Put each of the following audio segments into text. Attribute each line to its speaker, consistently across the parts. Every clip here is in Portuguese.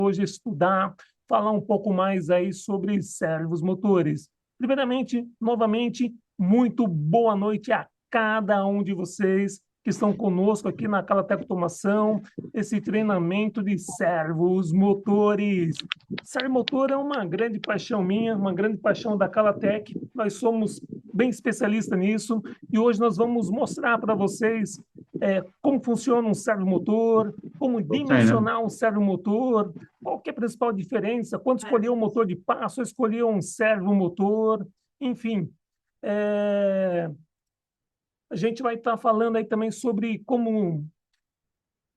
Speaker 1: hoje estudar, falar um pouco mais aí sobre servos motores. Primeiramente, novamente, muito boa noite a cada um de vocês que estão conosco aqui na Calatec Automação, esse treinamento de servos motores. Servo motor é uma grande paixão minha, uma grande paixão da Calatec. Nós somos bem especialistas nisso e hoje nós vamos mostrar para vocês como funciona um servo motor, como dimensionar um servo motor, qual que é a principal diferença, quando escolher um motor de passo, escolher um servo motor, enfim. A gente vai estar falando aí também sobre como,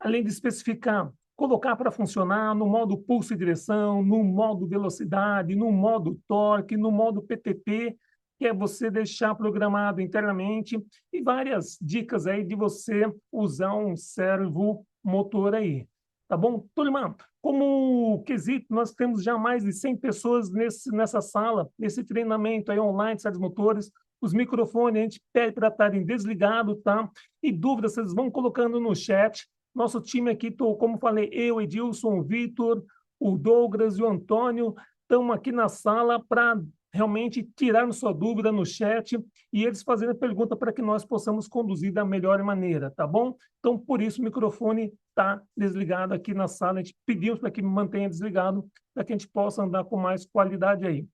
Speaker 1: além de especificar, colocar para funcionar no modo pulso e direção, no modo velocidade, no modo torque, no modo PTP, que é você deixar programado internamente, e várias dicas aí de você usar um servo motor aí. Tá bom? Turma, como quesito, nós temos já mais de 100 pessoas nessa sala, nesse treinamento aí online de servos motores. Os microfones a gente pede para estarem desligados, tá? E dúvidas vocês vão colocando no chat. Nosso time aqui, como falei, eu, Edilson, o Vitor, o Douglas e o Antônio, estamos aqui na sala para realmente tirar sua dúvida no chat e eles fazendo a pergunta para que nós possamos conduzir da melhor maneira, tá bom? Então, por isso, o microfone está desligado aqui na sala. A gente pedimos para que mantenha desligado para que a gente possa andar com mais qualidade aí.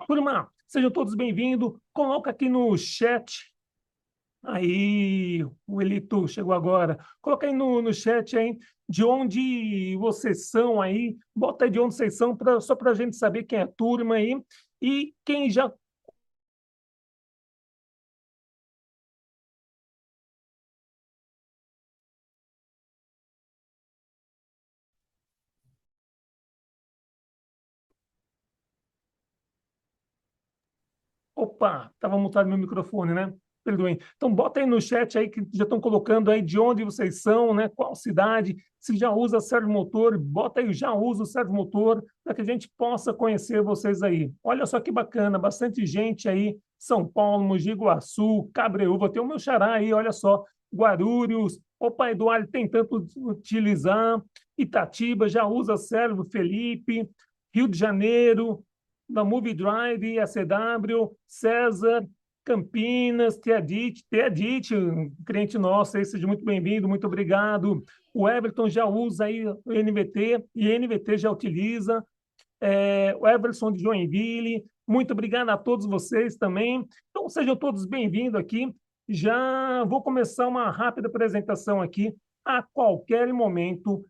Speaker 1: Turma, sejam todos bem-vindos. Coloca aqui no chat. Aí, o Elito chegou agora. Coloca aí no chat aí de onde vocês são aí. Bota aí de onde vocês são, só para a gente saber quem é a turma aí. E quem já. Opa, estava mutado meu microfone, né? Perdoem. Então, bota aí no chat aí que já estão colocando aí de onde vocês são, né? Qual cidade, se já usa servomotor, bota aí, já usa o servomotor, para que a gente possa conhecer vocês aí. Olha só que bacana, bastante gente aí, São Paulo, Mogi Guaçu, Cabreúva, tem o meu xará aí, olha só, Guarulhos, opa, Eduardo tem tanto utilizar, Itatiba já usa servo, Felipe, Rio de Janeiro, da Movie Drive, ACW, César, Campinas, Teadit, um cliente nosso aí, seja muito bem-vindo, muito obrigado. O Everton já usa aí o NVT, e NVT já utiliza. O Everson de Joinville, muito obrigado a todos vocês também. Então, sejam todos bem-vindos aqui. Já vou começar uma rápida apresentação aqui. A qualquer momento,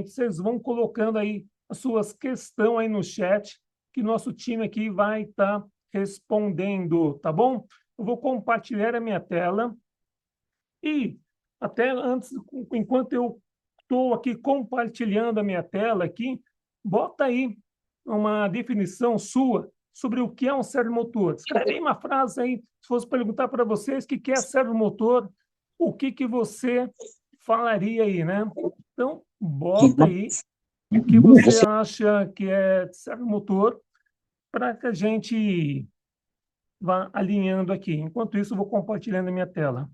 Speaker 1: vocês vão colocando aí as suas questões aí no chat, que nosso time aqui vai estar respondendo, tá bom? Eu vou compartilhar a minha tela e até antes, enquanto eu estou aqui compartilhando a minha tela aqui, bota aí uma definição sua sobre o que é um servomotor. Escreve aí uma frase aí, se fosse perguntar para vocês o que é servomotor, o que você falaria aí, né? Então, bota aí o que você acha que é servomotor para que a gente vá alinhando aqui. Enquanto isso, eu vou compartilhando a minha tela.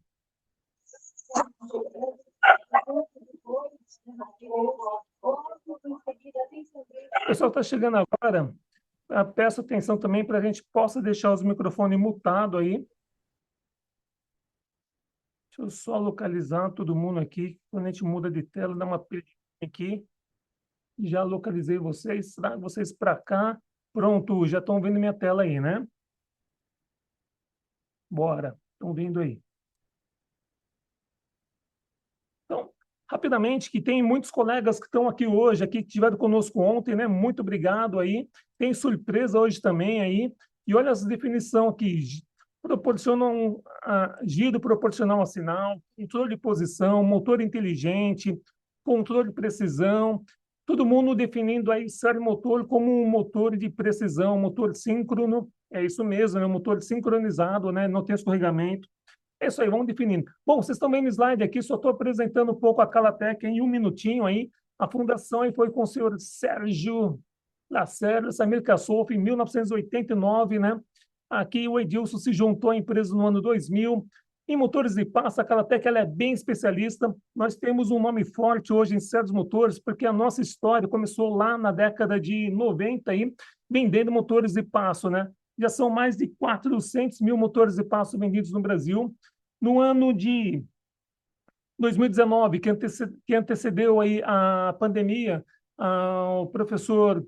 Speaker 1: O pessoal está chegando agora. Peço atenção também para a gente possa deixar os microfones mutados aí. Deixa eu só localizar todo mundo aqui. Quando a gente muda de tela, dá uma pegadinha aqui. Já localizei vocês. Trago vocês para cá. Pronto, já estão vendo minha tela aí, né? Bora. Estão vendo aí. Então, rapidamente, que tem muitos colegas que estão aqui hoje, aqui que estiveram conosco ontem, né? Muito obrigado aí. Tem surpresa hoje também aí. E olha essa definição aqui. Proporcionam giro proporcional a sinal, controle de posição, motor inteligente, controle de precisão. Todo mundo definindo aí servomotor como um motor de precisão, motor síncrono. É isso mesmo, é um motor sincronizado, né? Não tem escorregamento. É isso aí, vamos definindo. Bom, vocês estão vendo o slide aqui, só estou apresentando um pouco a Calatec em um minutinho aí. A fundação aí foi com o senhor Sérgio Lacerda, Samir Kassouf, em 1989, né? Aqui o Edilson se juntou à empresa no ano 2000. Em motores de pasta, a Calatec ela é bem especialista. Nós temos um nome forte hoje em certos motores, porque a nossa história começou lá na década de 90, aí, vendendo motores de passo, né? Já são mais de 400 mil motores de passo vendidos no Brasil. No ano de 2019, que antecedeu aí a pandemia, o professor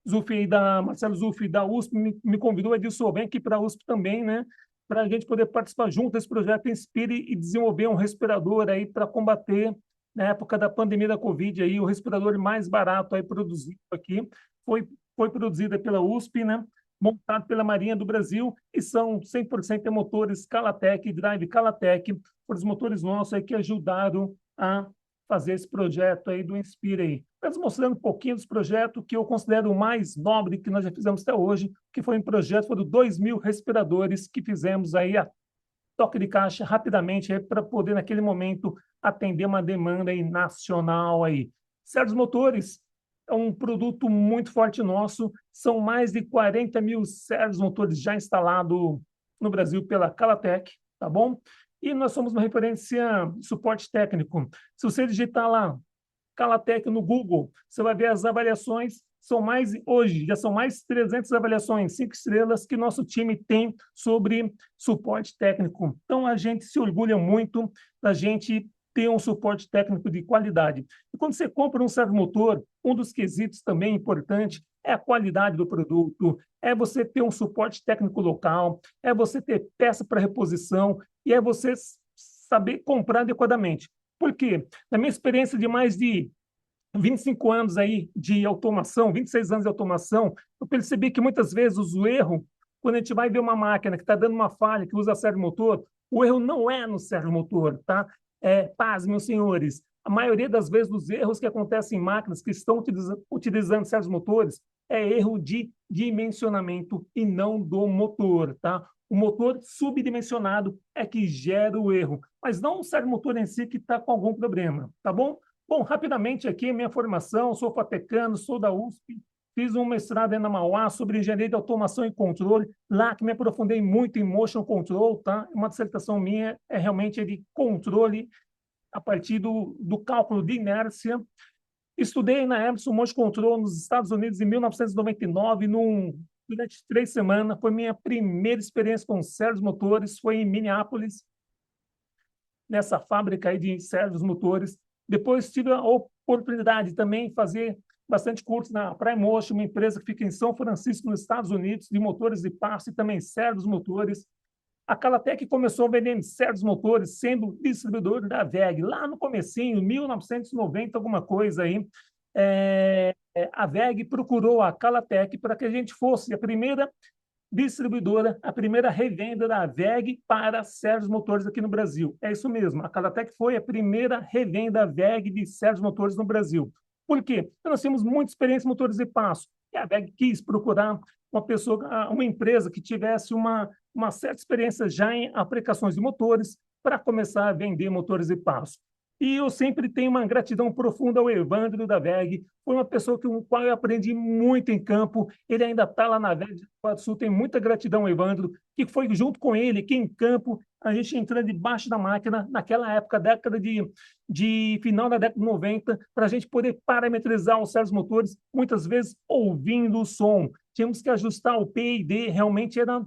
Speaker 1: Zuffi Marcelo Zuffi da USP me convidou, Edilson, vem aqui para a USP também, né? Para a gente poder participar junto desse projeto Inspire e desenvolver um respirador aí para combater, na época da pandemia da Covid, aí, o respirador mais barato aí produzido aqui foi, foi produzido pela USP, né? Montado pela Marinha do Brasil e são 100% de motores Calatec, Drive Calatec, foram os motores nossos aí que ajudaram a fazer esse projeto aí do Inspire aí. Mas mostrando um pouquinho dos projetos que eu considero o mais nobre que nós já fizemos até hoje, que foi um projeto, foram 2.000 respiradores que fizemos aí a toque de caixa rapidamente para poder, naquele momento, atender uma demanda aí nacional aí. Certos motores é um produto muito forte nosso, são mais de 40 mil certos motores já instalados no Brasil pela Calatec, tá bom? E nós somos uma referência de suporte técnico. Se você digitar lá Calatec no Google, você vai ver as avaliações, são mais, hoje, já são mais de 300 avaliações, 5 estrelas, que nosso time tem sobre suporte técnico. Então, a gente se orgulha muito da gente ter um suporte técnico de qualidade. E quando você compra um servomotor, um dos quesitos também importante é a qualidade do produto, é você ter um suporte técnico local, é você ter peça para reposição e é você saber comprar adequadamente. Por quê? Na minha experiência de mais de 25 anos aí de automação, 26 anos de automação, eu percebi que muitas vezes o erro, quando a gente vai ver uma máquina que está dando uma falha, que usa servomotor, o erro não é no servomotor, tá? Paz, meus senhores, a maioria das vezes dos erros que acontecem em máquinas que estão utilizando servomotores é erro de dimensionamento e não do motor, tá? O motor subdimensionado é que gera o erro, mas não o servomotor em si que está com algum problema, tá bom? Bom, rapidamente aqui, minha formação, sou fatecano, sou da USP, fiz um mestrado na Mauá sobre engenharia de automação e controle, lá que me aprofundei muito em motion control, tá? Uma dissertação minha é realmente de controle a partir do cálculo de inércia. Estudei na Emerson Motion Control nos Estados Unidos em 1999, durante 3 semanas. Foi minha primeira experiência com servos motores, foi em Minneapolis, nessa fábrica aí de servos motores. Depois tive a oportunidade também de fazer bastante curso na PrimeMotion, uma empresa que fica em São Francisco, nos Estados Unidos, de motores de passo e também servos motores. A Calatec começou vendendo certos motores, sendo distribuidor da WEG, lá no comecinho, 1990, alguma coisa aí. A WEG procurou a Calatec para que a gente fosse a primeira distribuidora, a primeira revenda da WEG para certos motores aqui no Brasil. É isso mesmo, a Calatec foi a primeira revenda WEG de certos motores no Brasil. Por quê? Porque nós temos muita experiência em motores de passo. E a WEG quis procurar uma pessoa, uma empresa que tivesse uma certa experiência já em aplicações de motores para começar a vender motores de passo. E eu sempre tenho uma gratidão profunda ao Evandro da WEG, foi uma pessoa com a qual eu aprendi muito em campo, ele ainda está lá na WEG do Sul, tem muita gratidão ao Evandro, que foi junto com ele, que em campo, a gente entrando debaixo da máquina, naquela época, década de final da década de 90, para a gente poder parametrizar os certos motores, muitas vezes ouvindo o som. Tínhamos que ajustar o P e D, realmente era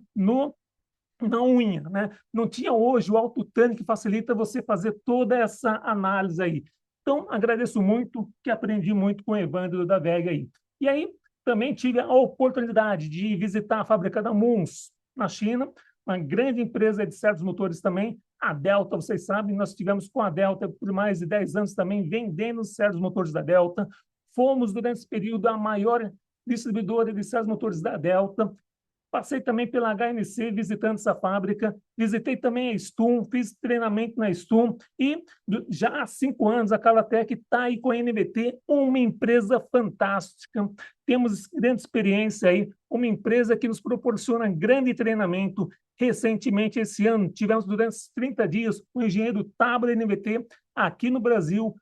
Speaker 1: na unha, né? Não tinha hoje o autotune que facilita você fazer toda essa análise aí. Então, agradeço muito, que aprendi muito com o Evandro da WEG aí. E aí, também tive a oportunidade de visitar a fábrica da Muns, na China, uma grande empresa de certos motores também, a Delta, vocês sabem, nós tivemos com a Delta por mais de 10 anos também, vendendo certos motores da Delta. Fomos, durante esse período, a maior distribuidora de certos motores da Delta. Passei também pela HNC visitando essa fábrica, visitei também a Stum, fiz treinamento na Stum e já há 5 anos a Calatec está aí com a NBT, uma empresa fantástica. Temos grande experiência aí, uma empresa que nos proporciona grande treinamento. Recentemente, esse ano, tivemos durante 30 dias o engenheiro Tabla NBT aqui no Brasil,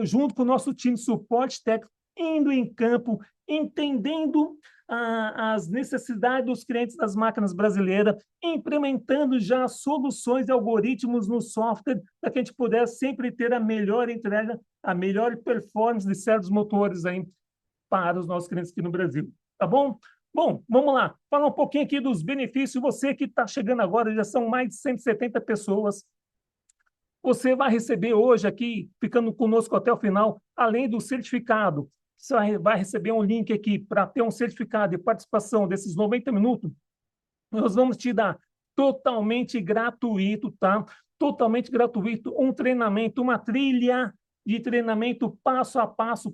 Speaker 1: junto com o nosso time de suporte técnico, indo em campo, entendendo as necessidades dos clientes das máquinas brasileiras, implementando já soluções e algoritmos no software para que a gente pudesse sempre ter a melhor entrega, a melhor performance de certos motores aí para os nossos clientes aqui no Brasil. Tá bom? Bom, vamos lá. Falar um pouquinho aqui dos benefícios. Você que está chegando agora, já são mais de 170 pessoas. Você vai receber hoje aqui, ficando conosco até o final, além do certificado, você vai receber um link aqui para ter um certificado de participação desses 90 minutos. Nós vamos te dar totalmente gratuito, tá? Totalmente gratuito, um treinamento, uma trilha de treinamento passo a passo,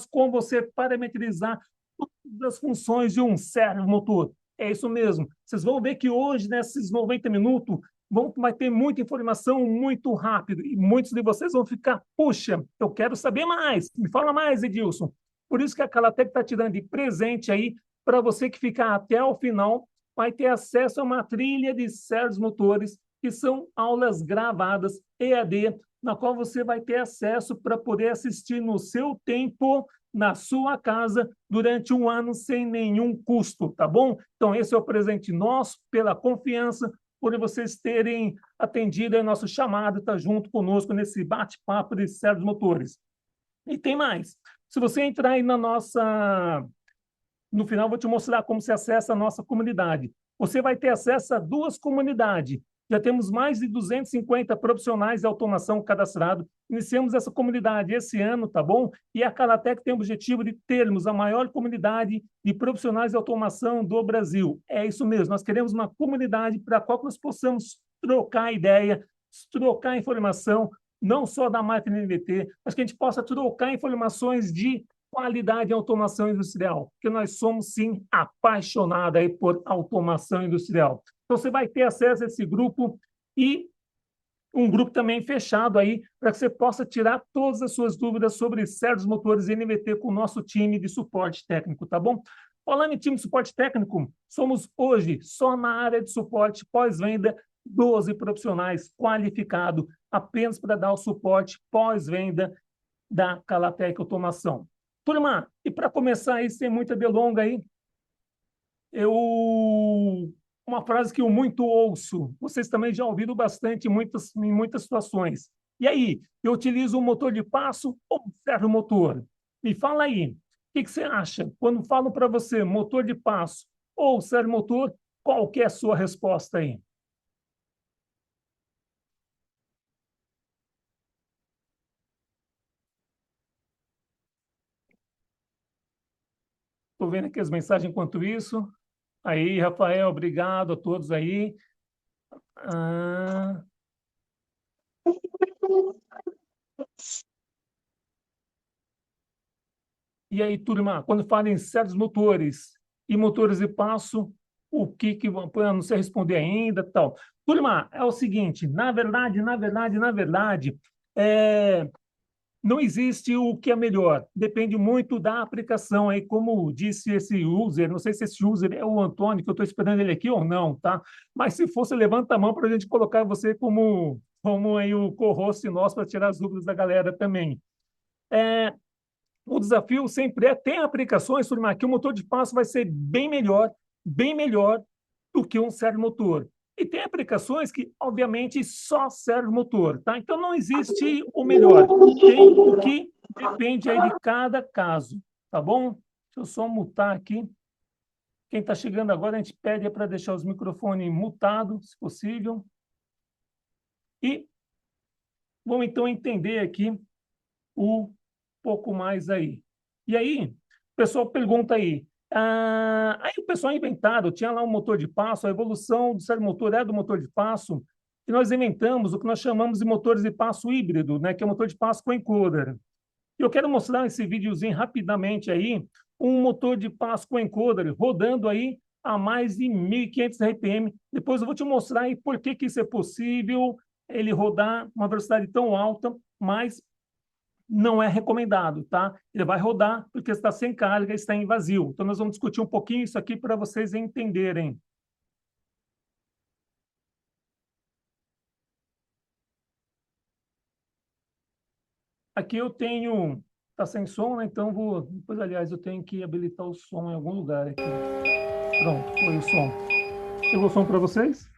Speaker 1: como você parametrizar todas as funções de um servomotor. É isso mesmo. Vocês vão ver que hoje, nesses 90 minutos, vai ter muita informação muito rápido e muitos de vocês vão ficar, puxa, eu quero saber mais. Me fala mais, Edilson. Por isso que a Calatec está te dando de presente aí para você que ficar até o final, vai ter acesso a uma trilha de certos motores que são aulas gravadas EAD, na qual você vai ter acesso para poder assistir no seu tempo, na sua casa, durante um ano, sem nenhum custo, tá bom? Então, esse é o presente nosso, pela confiança, por vocês terem atendido a nosso chamado, estar junto conosco nesse bate-papo de certos motores. E tem mais. Se você entrar aí na nossa... No final, vou te mostrar como se acessa a nossa comunidade. Você vai ter acesso a duas comunidades. Já temos mais de 250 profissionais de automação cadastrados. Iniciamos essa comunidade esse ano, tá bom? E a Calatec tem o objetivo de termos a maior comunidade de profissionais de automação do Brasil. É isso mesmo, nós queremos uma comunidade para a qual nós possamos trocar ideia, trocar informação, não só da máquina NVT, mas que a gente possa trocar informações de qualidade em automação industrial, porque nós somos, sim, apaixonados aí por automação industrial. Então, você vai ter acesso a esse grupo e um grupo também fechado aí para que você possa tirar todas as suas dúvidas sobre certos motores NVT com o nosso time de suporte técnico, tá bom? Falando em time de suporte técnico, somos hoje, só na área de suporte pós-venda, 12 profissionais qualificados apenas para dar o suporte pós-venda da Calatec Automação. Turma, e para começar aí, sem muita delonga aí, uma frase que eu muito ouço, vocês também já ouviram bastante em muitas situações. E aí, eu utilizo um motor de passo ou um servomotor? Me fala aí, o que você acha? Quando falam para você motor de passo ou servomotor, qual que é a sua resposta aí? Estou vendo aqui as mensagens enquanto isso. Aí, Rafael, obrigado a todos aí. Ah, e aí, turma, quando fala em certos motores e motores de passo, o que eu não sei responder ainda, tal. Turma, é o seguinte, na verdade, é, não existe o que é melhor. Depende muito da aplicação aí, como disse esse user, não sei se esse user é o Antônio, que eu estou esperando ele aqui ou não, tá? Mas se fosse, levanta a mão para a gente colocar você como aí o co-host nosso para tirar as dúvidas da galera também. É, o desafio sempre tem aplicações, turma, que o motor de passo vai ser bem melhor do que um servomotor. E tem aplicações que, obviamente, só servomotor, tá? Então, não existe o melhor. Tem o que depende aí de cada caso, tá bom? Deixa eu só mutar aqui. Quem está chegando agora, a gente pede para deixar os microfones mutados, se possível. E vamos, então, entender aqui um pouco mais aí. E aí, o pessoal pergunta aí, aí o pessoal inventaram, tinha lá um motor de passo, a evolução do servomotor é do motor de passo, e nós inventamos o que nós chamamos de motores de passo híbrido, né, que é o motor de passo com encoder. E eu quero mostrar esse videozinho rapidamente aí, um motor de passo com encoder rodando aí a mais de 1.500 RPM. Depois eu vou te mostrar aí por que que isso é possível, ele rodar uma velocidade tão alta, mas não é recomendado, tá? Ele vai rodar porque está sem carga, está em vazio. Então, nós vamos discutir um pouquinho isso aqui para vocês entenderem. Aqui eu tenho Tá sem som, né? Então vou. Depois, aliás, eu tenho que habilitar o som em algum lugar aqui. Pronto, foi o som. Chegou o som para vocês?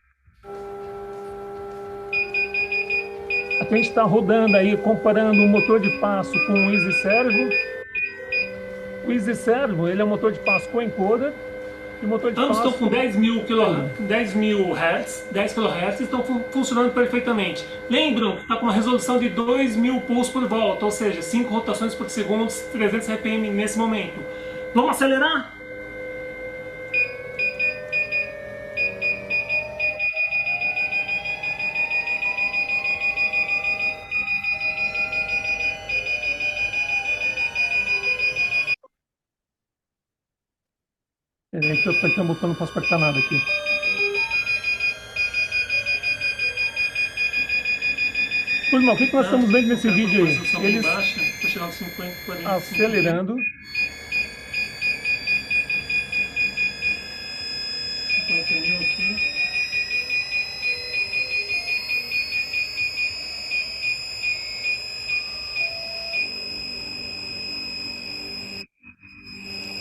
Speaker 1: Aqui a gente está rodando aí, comparando o motor de passo com o Easy Servo. O Easy Servo, ele é um motor de passo com encoder. E o motor de
Speaker 2: Ambos estão
Speaker 1: passo
Speaker 2: com 10 mil,
Speaker 1: tem.
Speaker 2: 10 mil Hz, 10 kHz, estão funcionando perfeitamente. Lembram que está com uma resolução de 2000 pulsos por volta, ou seja, 5 rotações por segundo, 300 RPM nesse momento. Vamos acelerar?
Speaker 1: Peraí que eu apertei um botão, não posso apertar nada aqui. Turma, o que nós
Speaker 2: Tá?
Speaker 1: estamos vendo
Speaker 2: Eu
Speaker 1: nesse
Speaker 2: quero
Speaker 1: vídeo
Speaker 2: com
Speaker 1: aí?
Speaker 2: resolução bem
Speaker 1: Eles
Speaker 2: baixa, estou chegando a 50, 45 mil.
Speaker 1: acelerando.
Speaker 2: 50 mil aqui.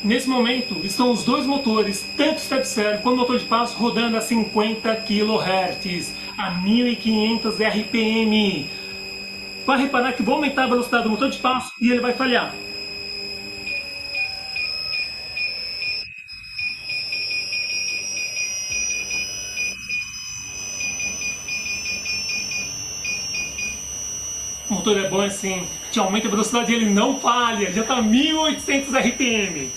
Speaker 2: Nesse momento, estão os dois motores, tanto o Step Servo quanto o motor de passo, rodando a 50 kHz, a 1500 RPM. Vai reparar que vou aumentar a velocidade do motor de passo e ele vai falhar. O motor é bom assim, te aumenta a velocidade e ele não falha, já está 1800 RPM.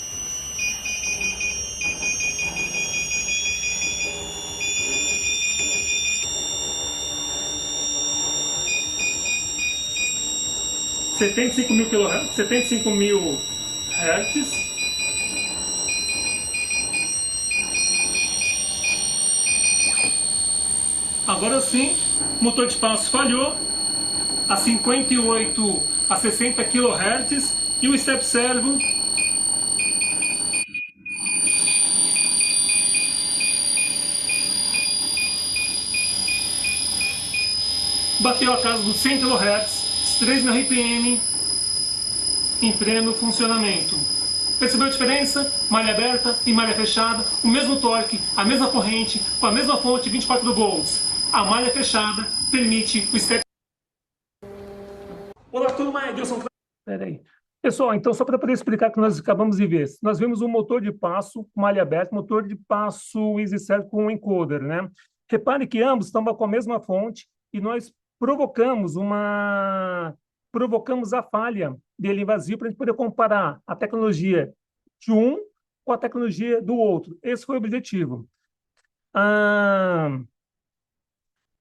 Speaker 2: Setenta e cinco mil kHz, 75 mil Hz. Agora sim, o motor de passo falhou a 58 a 60 kHz e o Step Servo bateu a casa dos 100 kHz, 3.000 RPM em pleno funcionamento. Percebeu a diferença? Malha aberta e malha fechada, o mesmo torque, a mesma corrente, com a mesma fonte 24 volts. A malha fechada permite o step. Olá, turma, Edilson.
Speaker 1: Peraí. Pessoal, então só para poder explicar o que nós acabamos de ver. Nós vimos um motor de passo, malha aberta, motor de passo Easy Servo com um encoder, né? Repare que ambos estão com a mesma fonte e nós provocamos a falha dele vazio para a gente poder comparar a tecnologia de um com a tecnologia do outro. Esse foi o objetivo. Ah,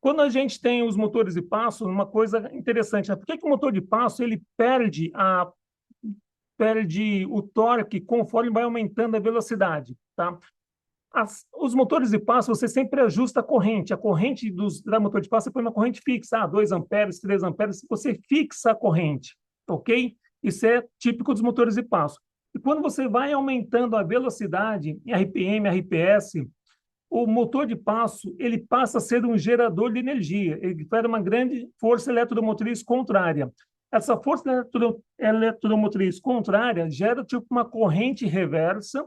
Speaker 1: quando a gente tem os motores de passo, uma coisa interessante, né? Por que que o motor de passo ele perde o torque conforme vai aumentando a velocidade, tá? Os motores de passo, você sempre ajusta a corrente. A corrente da motor de passo, você põe uma corrente fixa, 2 amperes, 3 amperes, você fixa a corrente, ok? Isso é típico dos motores de passo. E quando você vai aumentando a velocidade, RPM, RPS, o motor de passo ele passa a ser um gerador de energia. Ele gera uma grande força eletromotriz contrária. Essa força eletromotriz contrária gera tipo uma corrente reversa.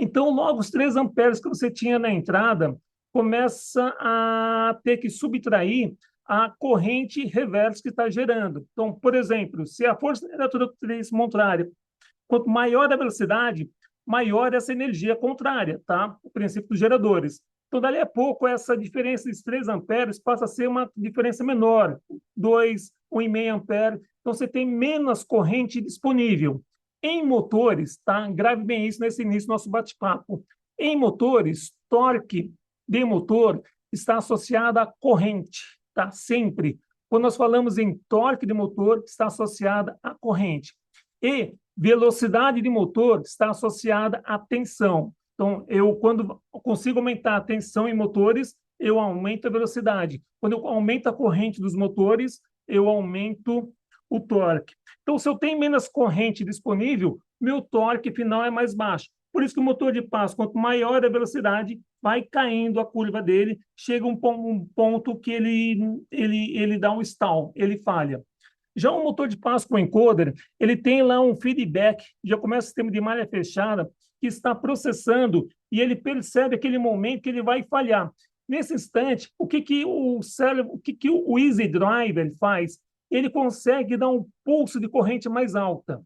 Speaker 1: Então, logo os 3 amperes que você tinha na entrada começa a ter que subtrair a corrente reversa que está gerando. Então, por exemplo, se a força eletromotriz contrária, quanto maior a velocidade, maior essa energia contrária, tá? O princípio dos geradores. Então, dali a pouco, essa diferença de 3 amperes passa a ser uma diferença menor, 2, 1,5 ampere. Então, você tem menos corrente disponível. Em motores, tá? Grave bem isso nesse início do nosso bate-papo. Em motores, torque de motor está associado à corrente, tá? Sempre. Quando nós falamos em torque de motor, está associada à corrente. E velocidade de motor está associada à tensão. Então, quando consigo aumentar a tensão em motores, eu aumento a velocidade. Quando eu aumento a corrente dos motores, eu aumento o torque. Então, se eu tenho menos corrente disponível, meu torque final é mais baixo. Por isso que o motor de passo, quanto maior a velocidade, vai caindo a curva dele, chega um ponto que ele dá um stall, ele falha. Já o motor de passo com encoder, ele tem lá um feedback, já começa o sistema de malha fechada, que está processando e ele percebe aquele momento que ele vai falhar. Nesse instante, o que que o cérebro, o que que o Easy Driver faz? Ele consegue dar um pulso de corrente mais alta.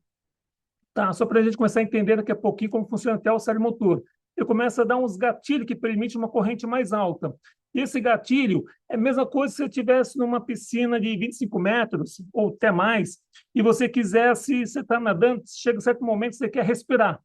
Speaker 1: Tá, só para a gente começar a entender daqui a pouquinho como funciona até o cérebro motor. Ele começa a dar uns gatilhos que permitem uma corrente mais alta. E esse gatilho é a mesma coisa se você estivesse numa piscina de 25 metros, ou até mais, e você quisesse, você está nadando, chega um certo momento que você quer respirar.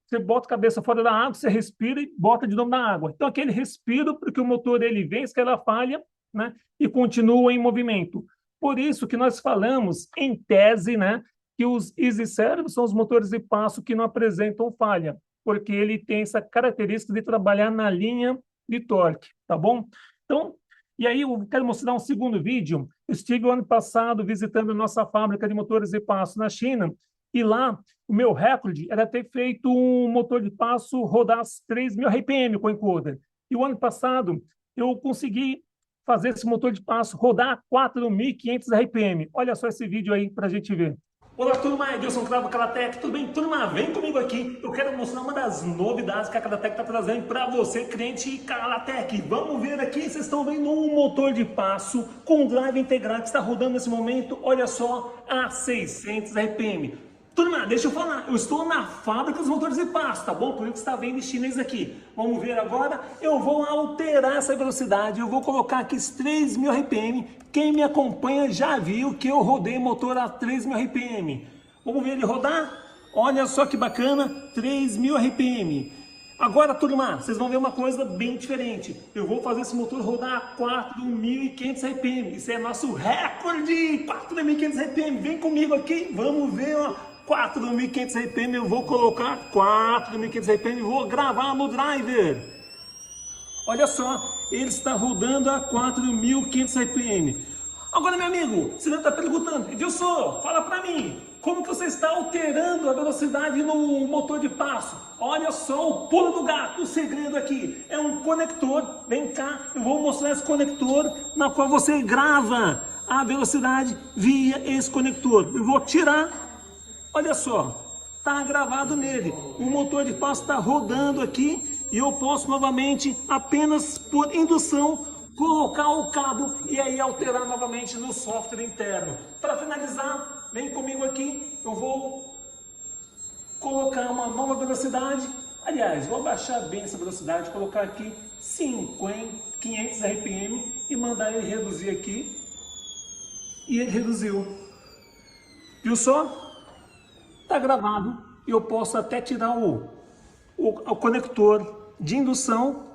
Speaker 1: Você bota a cabeça fora da água, você respira e bota de novo na água. Então, aquele respiro, porque o motor ele vence que ela falha, né, e continua em movimento. Por isso que nós falamos, em tese, né, que os Easy Servo são os motores de passo que não apresentam falha, porque ele tem essa característica de trabalhar na linha de torque, tá bom? Então, e aí eu quero mostrar um segundo vídeo. Eu estive o ano passado visitando nossa fábrica de motores de passo na China, e lá o meu recorde era ter feito um motor de passo rodar 3.000 RPM com encoder. E o ano passado eu consegui fazer esse motor de passo rodar 4.500 RPM. Olha só esse vídeo aí para a gente ver. Olá, turma, Edilson Cravo Calatec, tudo bem? Turma, vem comigo aqui. Eu quero mostrar uma das novidades que a Calatec está trazendo para você, cliente Calatec. Vamos ver aqui, vocês estão vendo um motor de passo com drive integrado que está rodando nesse momento, olha só, a 600 RPM. Turma, deixa eu falar, eu estou na fábrica dos motores de passo, tá bom? Por isso que está vendo chinês aqui. Vamos ver agora, eu vou alterar essa velocidade, eu vou colocar aqui 3.000 RPM. Quem me acompanha já viu que eu rodei motor a 3.000 RPM. Vamos ver ele rodar? Olha só que bacana, 3.000 RPM. Agora, turma, vocês vão ver uma coisa bem diferente. Eu vou fazer esse motor rodar a 4.500 RPM. Isso é nosso recorde, 4.500 RPM. Vem comigo aqui, vamos ver, ó. 4.500 RPM, eu vou colocar 4.500 RPM e vou gravar no driver. Olha só, ele está rodando a 4.500 RPM. Agora, meu amigo, você deve estar perguntando, Edilson, fala para mim, como que você está alterando a velocidade no motor de passo? Olha só o pulo do gato, o segredo aqui é um conector. Vem cá, eu vou mostrar esse conector na qual você grava a velocidade via esse conector. Eu vou tirar. Olha só, está gravado nele. O motor de passo está rodando aqui e eu posso novamente, apenas por indução, colocar o cabo e aí alterar novamente no software interno. Para finalizar, vem comigo aqui, eu vou colocar uma nova velocidade. Aliás, vou abaixar bem essa velocidade, colocar aqui 500 RPM e mandar ele reduzir aqui. E ele reduziu. Viu só? Está gravado e eu posso até tirar o conector de indução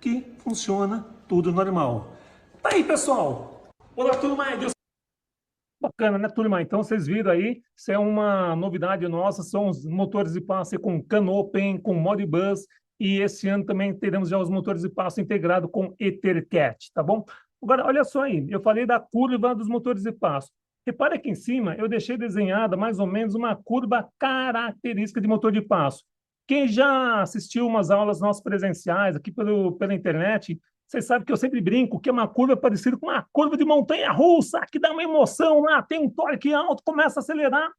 Speaker 1: que funciona tudo normal. Tá aí, pessoal. Olá, turma. Bacana, né, turma? Então, vocês viram aí, isso é uma novidade nossa, são os motores de passo com Canopen, com Modbus, e esse ano também teremos já os motores de passo integrado com EtherCAT, tá bom? Agora, olha só aí, eu falei da curva dos motores de passo. Repare aqui em cima, eu deixei desenhada mais ou menos uma curva característica de motor de passo. Quem já assistiu umas aulas nossas presenciais aqui pela internet, vocês sabem que eu sempre brinco que é uma curva parecida com uma curva de montanha-russa, que dá uma emoção lá, tem um torque alto, começa a acelerar,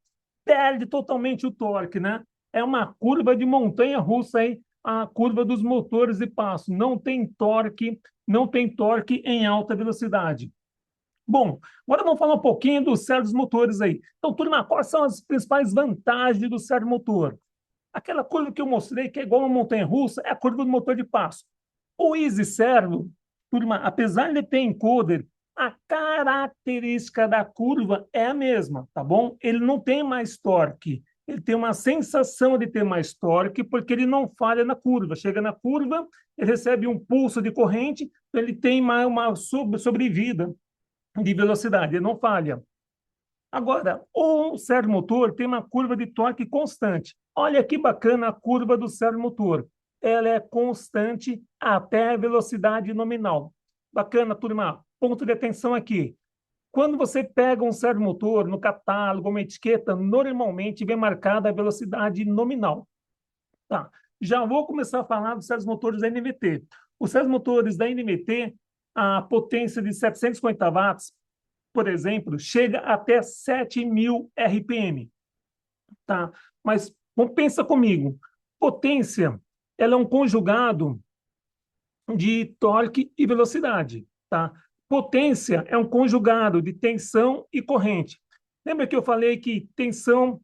Speaker 1: perde totalmente o torque, né? É uma curva de montanha-russa aí, a curva dos motores de passo. Não tem torque em alta velocidade. Bom, agora vamos falar um pouquinho dos servomotores aí. Então, turma, quais são as principais vantagens do servomotor? Aquela curva que eu mostrei, que é igual uma montanha-russa, é a curva do motor de passo. O Easy Servo, turma, apesar de ter encoder, a característica da curva é a mesma, tá bom? Ele não tem mais torque. Ele tem uma sensação de ter mais torque, porque ele não falha na curva. Chega na curva, ele recebe um pulso de corrente, ele tem uma sobrevida de velocidade, ele não falha. Agora, o servomotor tem uma curva de torque constante. Olha que bacana a curva do servomotor. Ela é constante até a velocidade nominal. Bacana, turma. Ponto de atenção aqui. Quando você pega um servomotor no catálogo, uma etiqueta, normalmente vem marcada a velocidade nominal. Tá. Já vou começar a falar dos servomotores da NVT. Os servomotores da NVT, a potência de 750 watts, por exemplo, chega até 7.000 RPM, tá? Mas pensa comigo, potência, ela é um conjugado de torque e velocidade, tá? Potência é um conjugado de tensão e corrente. Lembra que eu falei que tensão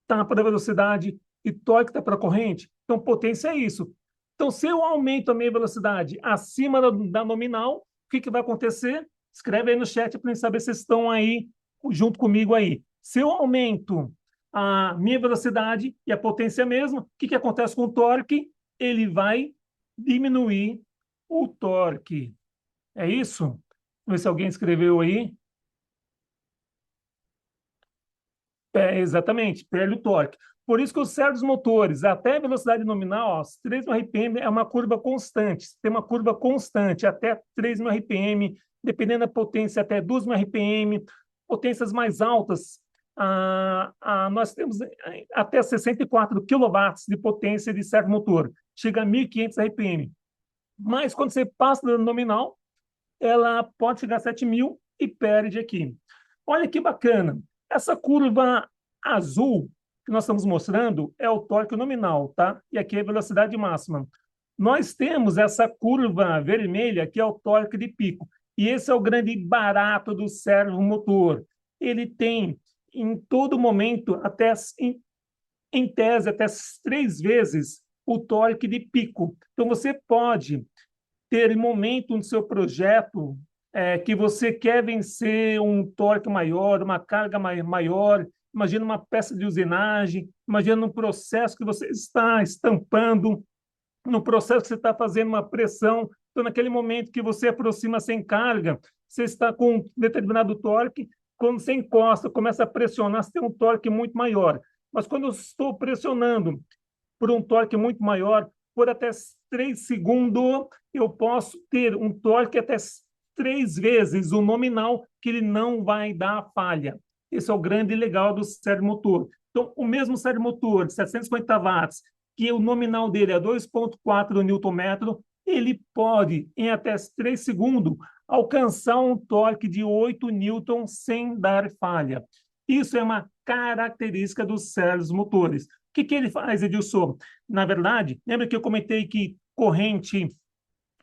Speaker 1: está para velocidade e torque está para corrente? Então, potência é isso. Então, se eu aumento a minha velocidade acima da nominal, o que vai acontecer? Escreve aí no chat para eu saber se vocês estão aí junto comigo aí. Se eu aumento a minha velocidade e a potência é a mesma, o que acontece com o torque? Ele vai diminuir o torque. É isso? Vamos ver se alguém escreveu aí. Exatamente, perde o torque. Por isso que os certos motores, até a velocidade nominal, ó, 3.000 RPM é uma curva constante. Tem uma curva constante até 3.000 RPM, dependendo da potência, até 2.000 RPM. Potências mais altas, nós temos até 64 kW de potência de certo motor. Chega a 1.500 RPM. Mas quando você passa da nominal, ela pode chegar a 7.000 e perde aqui. Olha que bacana. Essa curva azul que nós estamos mostrando é o torque nominal, tá? E aqui é a velocidade máxima. Nós temos essa curva vermelha, que é o torque de pico. E esse é o grande barato do servomotor. Ele tem, em todo momento, em tese, até 3 vezes o torque de pico. Então, você pode ter momento no seu projeto que você quer vencer um torque maior, uma carga maior, imagina uma peça de usinagem, imagina um processo que você está estampando, no processo que você está fazendo uma pressão, então naquele momento que você aproxima sem carga, você está com um determinado torque, quando você encosta, começa a pressionar, você tem um torque muito maior. Mas quando eu estou pressionando por um torque muito maior, por até 3 segundos, eu posso ter um torque até 3 vezes o nominal, que ele não vai dar falha. Esse é o grande legal do servomotor. Então, o mesmo servomotor de 750 watts, que o nominal dele é 2,4 Nm, ele pode, em até 3 segundos, alcançar um torque de 8 Newton sem dar falha. Isso é uma característica dos servomotores. O que ele faz, Edilson? Na verdade, lembra que eu comentei que corrente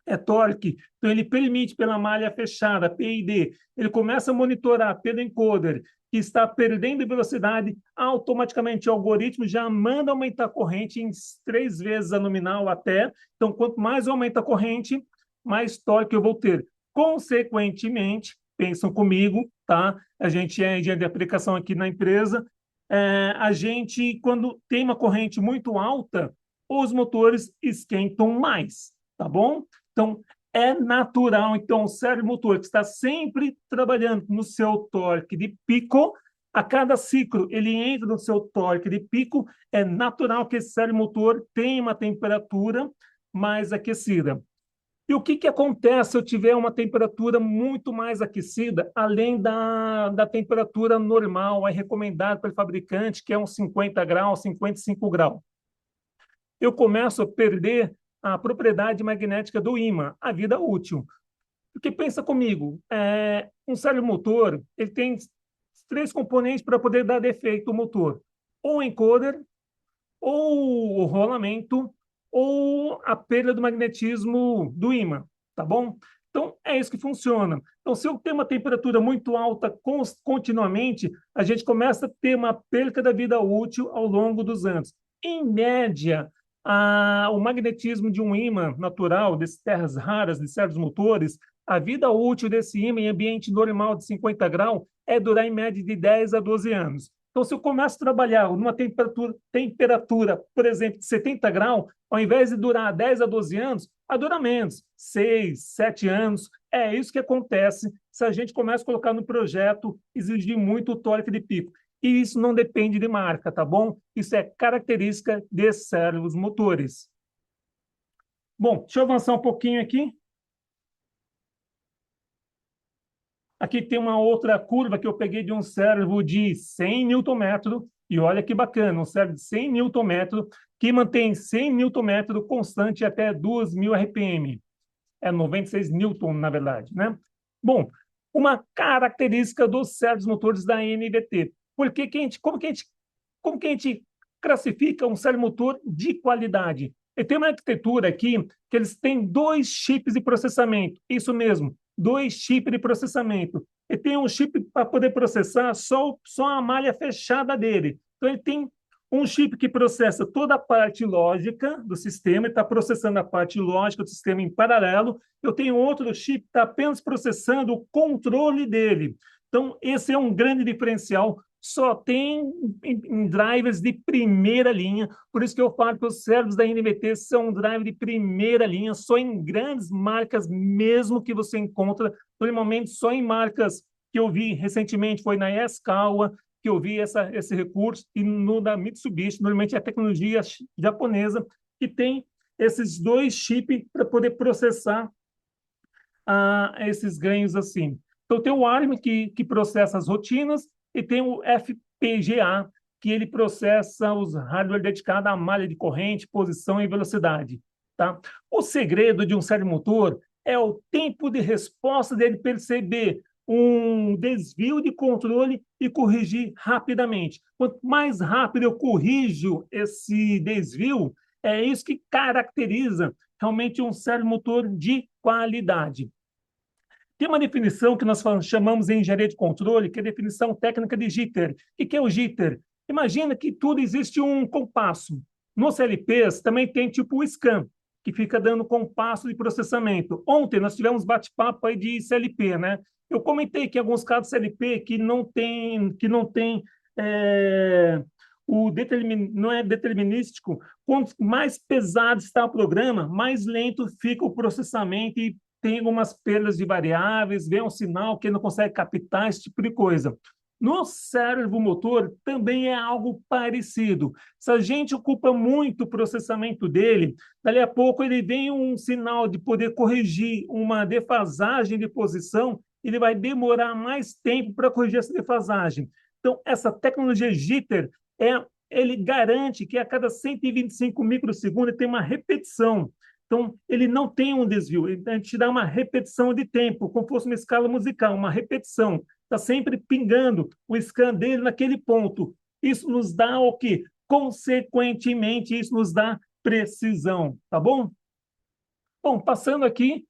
Speaker 1: é torque, então ele permite pela malha fechada, PID, ele começa a monitorar pelo encoder que está perdendo velocidade, automaticamente o algoritmo já manda aumentar a corrente em 3 vezes a nominal até, então quanto mais eu aumento a corrente, mais torque eu vou ter. Consequentemente, pensam comigo, tá? A gente é engenheiro de aplicação aqui na empresa, a gente, quando tem uma corrente muito alta, os motores esquentam mais, tá bom? Então, é natural, então, o servomotor que está sempre trabalhando no seu torque de pico, a cada ciclo ele entra no seu torque de pico, é natural que esse servomotor tenha uma temperatura mais aquecida. E o que acontece se eu tiver uma temperatura muito mais aquecida, além da temperatura normal, é recomendado pelo fabricante, que é uns 50 graus, 55 graus? Eu começo a perder a propriedade magnética do ímã, a vida útil. Porque pensa comigo, um servomotor, ele tem 3 componentes para poder dar defeito ao motor. Ou o encoder, ou o rolamento, ou a perda do magnetismo do ímã, tá bom? Então, é isso que funciona. Então, se eu tenho uma temperatura muito alta continuamente, a gente começa a ter uma perda da vida útil ao longo dos anos. Em média, o magnetismo de um ímã natural, dessas terras raras, de certos motores, a vida útil desse ímã em ambiente normal de 50 graus é durar em média de 10 a 12 anos. Então, se eu começo a trabalhar numa temperatura, por exemplo, de 70 graus, ao invés de durar 10 a 12 anos, a dura menos, 6, 7 anos. É isso que acontece se a gente começa a colocar no projeto, exigir muito torque de pico. E isso não depende de marca, tá bom? Isso é característica de servos motores. Bom, deixa eu avançar um pouquinho aqui. Aqui tem uma outra curva que eu peguei de um servo de 100 Nm, e olha que bacana, um servo de 100 Nm que mantém 100 Nm constante até 2.000 RPM. É 96 Newton, na verdade, né? Bom, uma característica dos servos motores da NVT. Porque como que a gente classifica um servomotor de qualidade? Ele tem uma arquitetura aqui que eles têm 2 chips de processamento. Isso mesmo, 2 chips de processamento. Ele tem um chip para poder processar só a malha fechada dele. Então, ele tem um chip que processa toda a parte lógica do sistema, ele está processando a parte lógica do sistema em paralelo. Eu tenho outro chip que está apenas processando o controle dele. Então, esse é um grande diferencial. Só tem em drivers de primeira linha, por isso que eu falo que os servos da NVT são um driver de primeira linha, só em grandes marcas mesmo que você encontra, normalmente só em marcas que eu vi recentemente, foi na Yaskawa, que eu vi esse recurso, e no da Mitsubishi, normalmente é a tecnologia japonesa, que tem esses 2 chips para poder processar esses ganhos assim. Então, tem o ARM, que processa as rotinas, e tem o FPGA, que ele processa os hardware dedicados à malha de corrente, posição e velocidade. Tá? O segredo de um servomotor é o tempo de resposta dele perceber um desvio de controle e corrigir rapidamente. Quanto mais rápido eu corrijo esse desvio, é isso que caracteriza realmente um servomotor de qualidade. Tem uma definição que nós chamamos em engenharia de controle, que é a definição técnica de jitter. O que é o jitter? Imagina que tudo existe um compasso. Nos CLPs também tem tipo o scan, que fica dando compasso de processamento. Ontem nós tivemos bate-papo aí de CLP, né? Eu comentei que em alguns casos CLP que não tem não é determinístico. Quanto mais pesado está o programa, mais lento fica o processamento e tem algumas perdas de variáveis, vê um sinal que ele não consegue captar, esse tipo de coisa. No servomotor também é algo parecido. Se a gente ocupa muito o processamento dele, dali a pouco ele vem um sinal de poder corrigir uma defasagem de posição, ele vai demorar mais tempo para corrigir essa defasagem. Então, essa tecnologia jitter, ele garante que a cada 125 microsegundos tem uma repetição. Então, ele não tem um desvio, a gente dá uma repetição de tempo, como fosse uma escala musical, uma repetição. Está sempre pingando o scan dele naquele ponto. Isso nos dá o quê? Consequentemente, isso nos dá precisão, tá bom? Bom, passando aqui,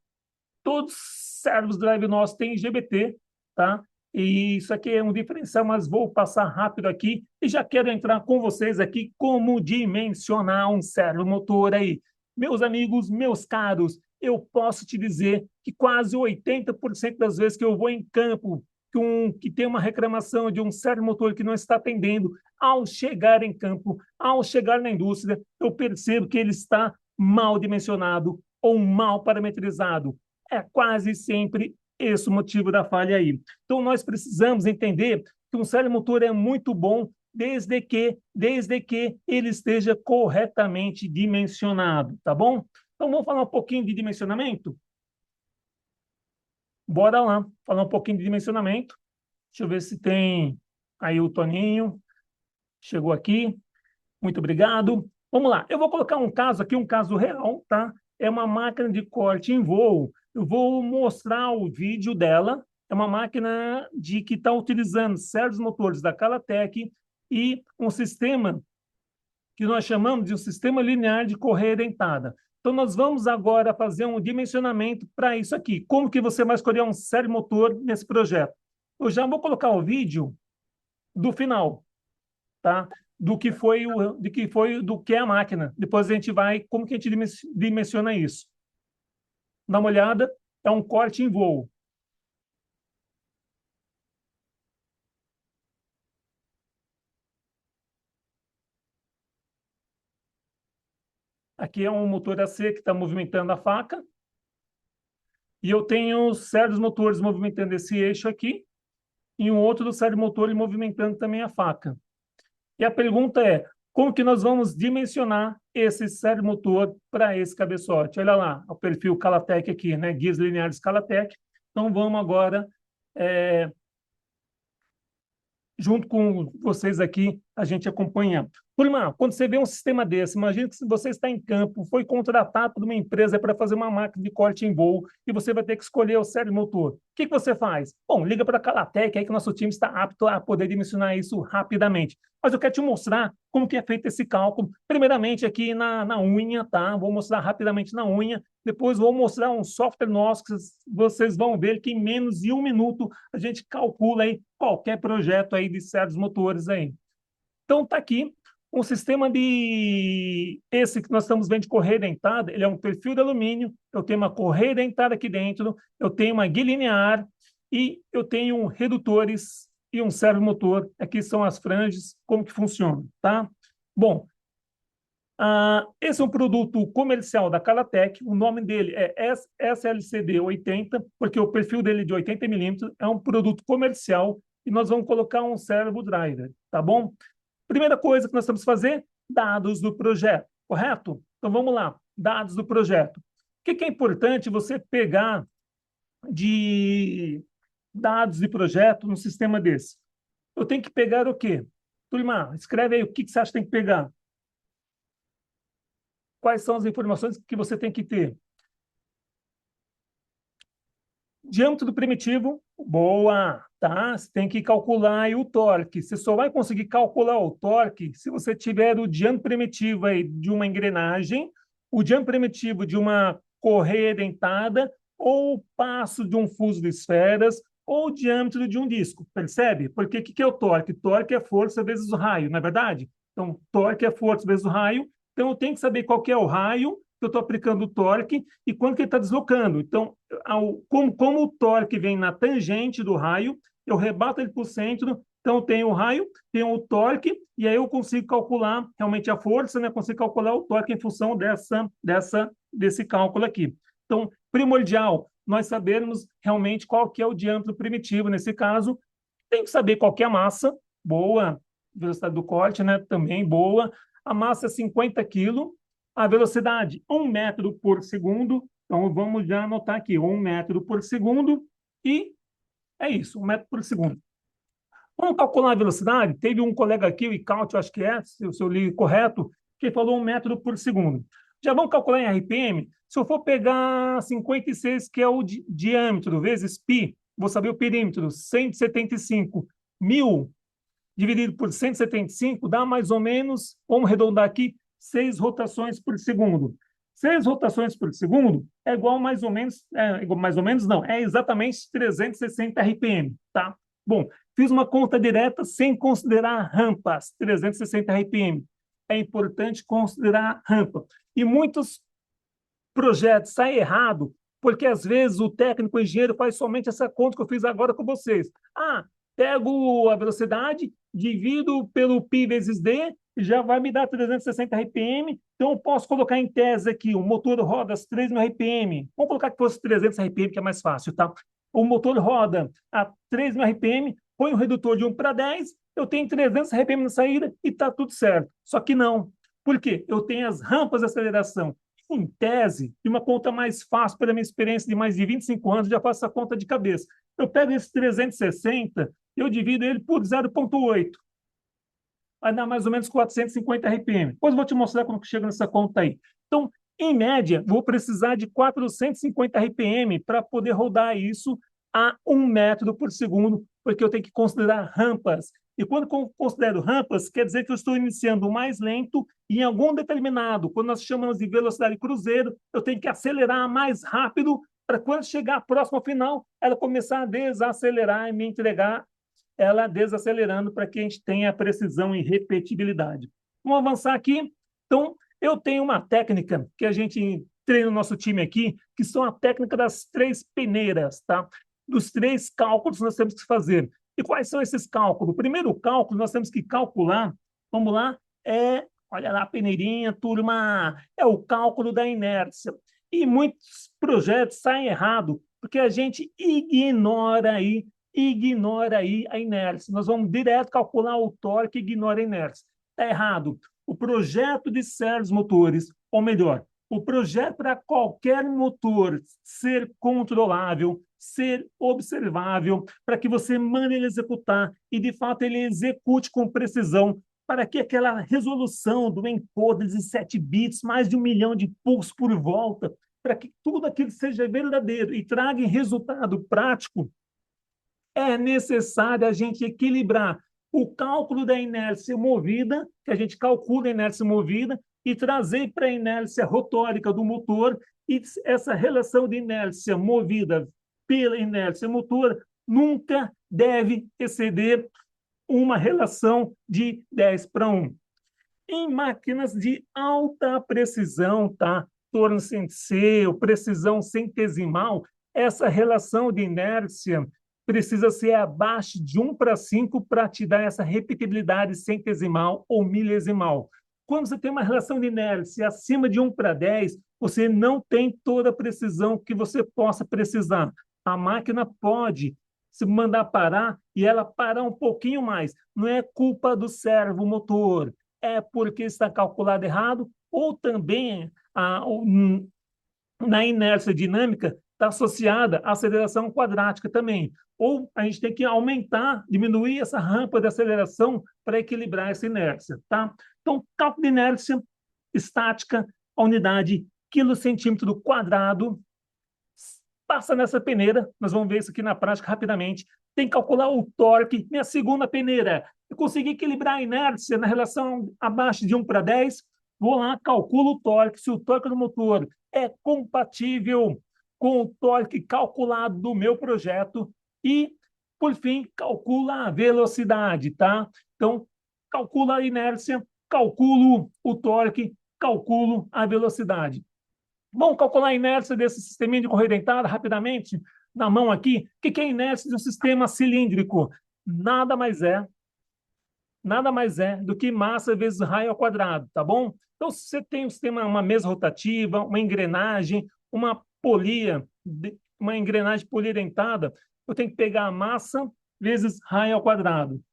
Speaker 1: todos os servos drive nossos têm GBT, tá? E isso aqui é um diferencial, mas vou passar rápido aqui e já quero entrar com vocês aqui como dimensionar um servomotor aí. Meus amigos, meus caros, eu posso te dizer que quase 80% das vezes que eu vou em campo, que tem uma reclamação de um servomotor que não está atendendo, ao chegar em campo, ao chegar na indústria, eu percebo que ele está mal dimensionado ou mal parametrizado. É quase sempre esse o motivo da falha aí. Então, nós precisamos entender que um servomotor é muito bom desde que ele esteja corretamente dimensionado, tá bom? Então, vamos falar um pouquinho de dimensionamento? Bora lá, falar um pouquinho de dimensionamento. Deixa eu ver se tem aí o Toninho. Chegou aqui. Muito obrigado. Vamos lá. Eu vou colocar um caso aqui, um caso real, tá? É uma máquina de corte em voo. Eu vou mostrar o vídeo dela. É uma máquina que está utilizando certos motores da Calatec e um sistema que nós chamamos de um sistema linear de correia dentada. Então, nós vamos agora fazer um dimensionamento para isso aqui. Como que você vai escolher um servomotor nesse projeto? Eu já vou colocar o vídeo do final, tá? Do que é a máquina. Depois a gente vai, como que a gente dimensiona isso? Dá uma olhada, é um corte em voo. Aqui é um motor AC que está movimentando a faca. E eu tenho certos motores movimentando esse eixo aqui, e um outro servomotor movimentando também a faca. E a pergunta é, como que nós vamos dimensionar esse servomotor para esse cabeçote? Olha lá, o perfil Calatec aqui, né? Guias lineares Calatec. Então, vamos agora, junto com vocês aqui, a gente acompanhar. Turma, quando você vê um sistema desse, imagina que se você está em campo, foi contratado por uma empresa para fazer uma máquina de corte em voo e você vai ter que escolher o servo motor. O que você faz? Bom, liga para a Calatec, aí que o nosso time está apto a poder dimensionar isso rapidamente. Mas eu quero te mostrar como que é feito esse cálculo. Primeiramente aqui na unha, tá? Vou mostrar rapidamente na unha. Depois vou mostrar um software nosso que vocês vão ver que em menos de 1 minuto a gente calcula aí qualquer projeto aí de servos motores aí. Então, está aqui um sistema de... Esse que nós estamos vendo de correia dentada, ele é um perfil de alumínio, eu tenho uma correia dentada aqui dentro, eu tenho uma guia linear e eu tenho redutores e um servomotor. Aqui são as franjas, como que funciona, tá? Bom, esse é um produto comercial da Calatec, o nome dele é SLCD 80, porque o perfil dele é de 80 milímetros, é um produto comercial e nós vamos colocar um servo driver, tá bom? Primeira coisa que nós temos que fazer, dados do projeto, correto? Então vamos lá, dados do projeto. O que é importante você pegar de dados de projeto num sistema desse? Eu tenho que pegar o quê? Turma, escreve aí o que você acha que tem que pegar. Quais são as informações que você tem que ter? Diâmetro do primitivo, boa, tá? Você tem que calcular aí o torque. Você só vai conseguir calcular o torque se você tiver o diâmetro primitivo aí de uma engrenagem, o diâmetro primitivo de uma correia dentada, ou o passo de um fuso de esferas, ou o diâmetro de um disco, percebe? Porque o que é o torque? Torque é força vezes o raio, não é verdade? Então, torque é força vezes o raio. Então, eu tenho que saber qual que é o raio que eu estou aplicando o torque e quanto que ele está deslocando. Então, como o torque vem na tangente do raio, eu rebato ele para o centro, então tem o raio, tem o torque, e aí eu consigo calcular realmente a força, né? Consigo calcular o torque em função desse cálculo aqui. Então, primordial, nós sabermos realmente qual que é o diâmetro primitivo nesse caso. Tem que saber qual que é a massa, boa, velocidade do corte, né? Também boa. A massa é 50 kg, a velocidade 1 metro por segundo. Então, vamos já anotar aqui, 1 metro por segundo, e é isso, 1 metro por segundo. Vamos calcular a velocidade? Teve um colega aqui, o Icaut, eu acho que é, se eu li correto, que falou 1 metro por segundo. Já vamos calcular em RPM? Se eu for pegar 56, que é o diâmetro, vezes π, vou saber o perímetro, 175 mil dividido por 175 dá mais ou menos, vamos arredondar aqui, 6 rotações por segundo. 6 rotações por segundo é igual mais ou menos não, é exatamente 360 RPM, tá? Bom, fiz uma conta direta sem considerar rampas, 360 RPM. É importante considerar rampa. E muitos projetos saem errado, porque às vezes o técnico o engenheiro faz somente essa conta que eu fiz agora com vocês. Pego a velocidade, divido pelo π vezes d, já vai me dar 360 RPM. Então, eu posso colocar em tese aqui, o motor roda a 3.000 RPM. Vamos colocar que fosse 300 RPM, que é mais fácil, tá? O motor roda a 3.000 RPM, põe o redutor de 1 para 10, eu tenho 300 RPM na saída e está tudo certo. Só que não. Por quê? Eu tenho as rampas de aceleração. Em tese, de uma conta mais fácil, pela minha experiência de mais de 25 anos, já faço essa conta de cabeça. Eu pego esse 360, eu divido ele por 0,8. Vai dar mais ou menos 450 RPM. Depois eu vou te mostrar como que chega nessa conta aí. Então, em média, vou precisar de 450 RPM para poder rodar isso a 1 metro por segundo, porque eu tenho que considerar rampas. E quando considero rampas, quer dizer que eu estou iniciando mais lento e em algum determinado, quando nós chamamos de velocidade cruzeiro, eu tenho que acelerar mais rápido para quando chegar próximo ao final, ela começar a desacelerar e me entregar ela desacelerando para que a gente tenha precisão e repetibilidade. Vamos avançar aqui. Então, eu tenho uma técnica que a gente treina no nosso time aqui, que são a técnica das 3 peneiras, tá? Dos 3 cálculos que nós temos que fazer. E quais são esses cálculos? O primeiro cálculo nós temos que calcular, vamos lá, olha lá a peneirinha, turma, é o cálculo da inércia. E muitos projetos saem errado, porque a gente ignora aí a inércia. Nós vamos direto calcular o torque e ignora a inércia. Está errado. O projeto de servos motores, ou melhor, o projeto para qualquer motor ser controlável, ser observável, para que você mande ele executar e, de fato, ele execute com precisão, para que aquela resolução do encoder de 7 bits, mais de 1 milhão de pulsos por volta, para que tudo aquilo seja verdadeiro e traga resultado prático, é necessário a gente equilibrar o cálculo da inércia movida, que a gente calcula a inércia movida, e trazer para a inércia rotórica do motor, e essa relação de inércia movida pela inércia motor nunca deve exceder uma relação de 10:1. Em máquinas de alta precisão, tá? Torno CNC, ou precisão centesimal, essa relação de inércia precisa ser abaixo de 1:5 para te dar essa repetibilidade centesimal ou milesimal. Quando você tem uma relação de inércia acima de 1:10, você não tem toda a precisão que você possa precisar. A máquina pode se mandar parar e ela parar um pouquinho mais. Não é culpa do servomotor, é porque está calculado errado, ou também na inércia dinâmica está associada à aceleração quadrática também. Ou a gente tem que aumentar, diminuir essa rampa de aceleração para equilibrar essa inércia, tá? Então, cálculo de inércia estática, a unidade quilocentímetro quadrado, passa nessa peneira, nós vamos ver isso aqui na prática rapidamente, tem que calcular o torque, minha segunda peneira, eu consegui equilibrar a inércia na relação abaixo de 1:10, vou lá, calculo o torque, se o torque do motor é compatível com o torque calculado do meu projeto e, por fim, calcula a velocidade, tá? Então, calcula a inércia, calculo o torque, calculo a velocidade. Vamos calcular a inércia desse sisteminha de correia dentada rapidamente, na mão aqui. O que é a inércia de um sistema cilíndrico? Nada mais é do que massa vezes raio ao quadrado, tá bom? Então, se você tem um sistema, uma mesa rotativa, uma engrenagem, uma polia, uma engrenagem polidentada, eu tenho que pegar a massa vezes raio ao quadrado.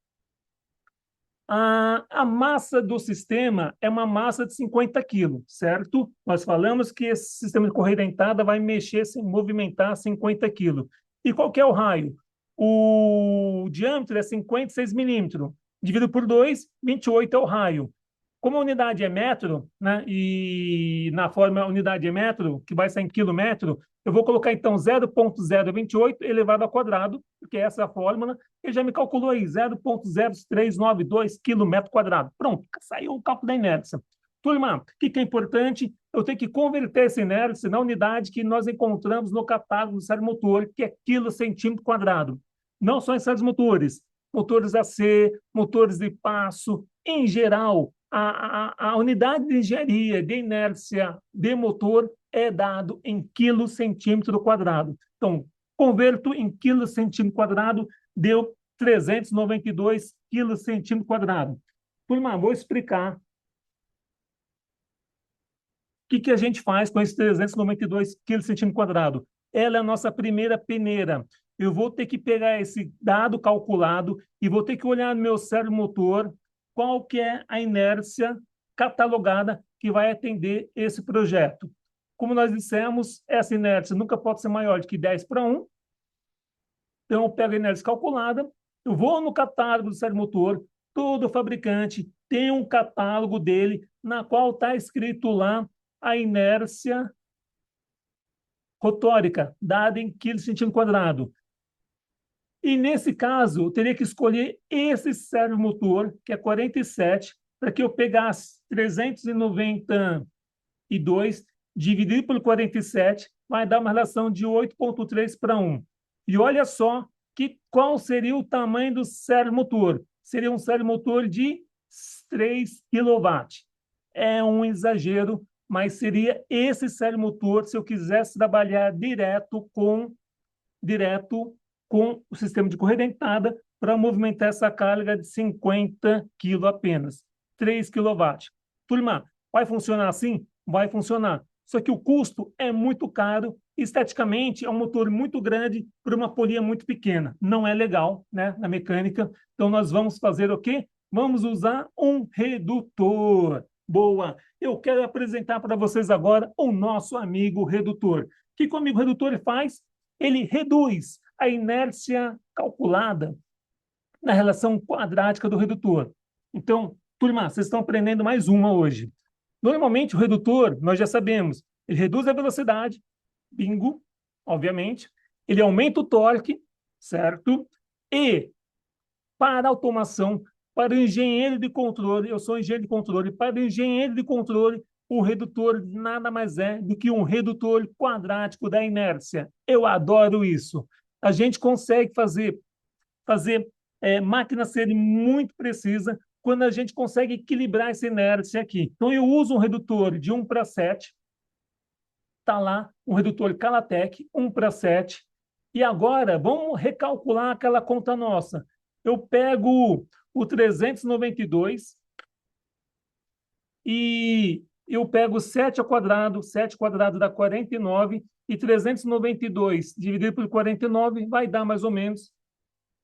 Speaker 1: A massa do sistema é uma massa de 50 quilos, certo? Nós falamos que esse sistema de correia dentada vai mexer, se movimentar 50 quilos. E qual que é o raio? O diâmetro é 56 milímetros. Dividido por 2, 28 é o raio. Como a unidade é metro, né, e na forma a unidade é metro, que vai ser em quilômetro, eu vou colocar, então, 0,028 elevado ao quadrado, porque essa é a fórmula, e já me calculou aí 0,0392 quilômetro quadrado. Pronto, saiu o cálculo da inércia. Turma, o que é importante? Eu tenho que converter essa inércia na unidade que nós encontramos no catálogo do servomotor, que é quilocentímetro quadrado. Não só em servomotores, motores AC, motores de passo, em geral, a unidade de engenharia de inércia de motor é dado em quilocentímetro quadrado. Então, converto em quilocentímetro quadrado, deu 392 quilocentímetro quadrado. Turma, vou explicar o que a gente faz com esses 392 quilocentímetro quadrado. Ela é a nossa primeira peneira. Eu vou ter que pegar esse dado calculado e vou ter que olhar no meu servomotor qual que é a inércia catalogada que vai atender esse projeto. Como nós dissemos, essa inércia nunca pode ser maior do que 10:1. Então, eu pego a inércia calculada, eu vou no catálogo do servomotor, todo fabricante tem um catálogo dele, na qual está escrito lá a inércia rotórica, dada em quilocentímetro quadrado. E, nesse caso, eu teria que escolher esse servomotor, que é 47, para que eu pegasse 392 dividido por 47, vai dar uma relação de 8,3:1. E olha só qual seria o tamanho do servomotor. Seria um servomotor de 3 kW. É um exagero, mas seria esse servomotor se eu quisesse trabalhar direto com o sistema de correia dentada para movimentar essa carga de 50 kg apenas. 3 kW. Turma, vai funcionar assim? Vai funcionar. Só que o custo é muito caro, esteticamente é um motor muito grande para uma polia muito pequena. Não é legal, né, na mecânica. Então, nós vamos fazer o quê? Vamos usar um redutor. Boa! Eu quero apresentar para vocês agora o nosso amigo redutor. O que o amigo redutor faz? Ele reduz a inércia calculada na relação quadrática do redutor. Então, Turma, vocês estão aprendendo mais uma hoje. Normalmente, o redutor, nós já sabemos, ele reduz a velocidade, bingo, obviamente, ele aumenta o torque, certo? E para automação, para o engenheiro de controle, eu sou engenheiro de controle, para o engenheiro de controle, o redutor nada mais é do que um redutor quadrático da inércia. Eu adoro isso. A gente consegue fazer máquina ser muito precisa quando a gente consegue equilibrar essa inércia aqui. Então, eu uso um redutor de 1:7, está lá, um redutor Calatec, 1:7, e agora vamos recalcular aquela conta nossa. Eu pego o 392 e eu pego 7 ao quadrado, 7 quadrado dá 49, e 392 dividido por 49 vai dar mais ou menos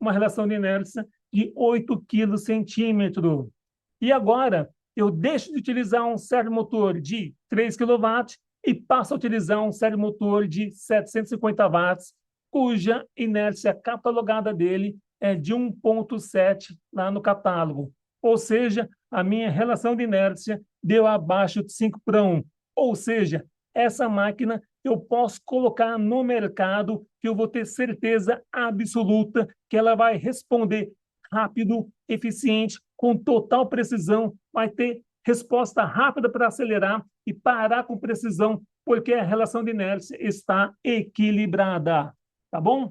Speaker 1: uma relação de inércia de 8 kg/centímetro. E agora, eu deixo de utilizar um servomotor de 3 kW e passo a utilizar um servomotor de 750 watts, cuja inércia catalogada dele é de 1,7 lá no catálogo. Ou seja, a minha relação de inércia deu abaixo de 5:1. Ou seja, essa máquina eu posso colocar no mercado que eu vou ter certeza absoluta que ela vai responder rápido, eficiente, com total precisão, vai ter resposta rápida para acelerar e parar com precisão, porque a relação de inércia está equilibrada. Tá bom?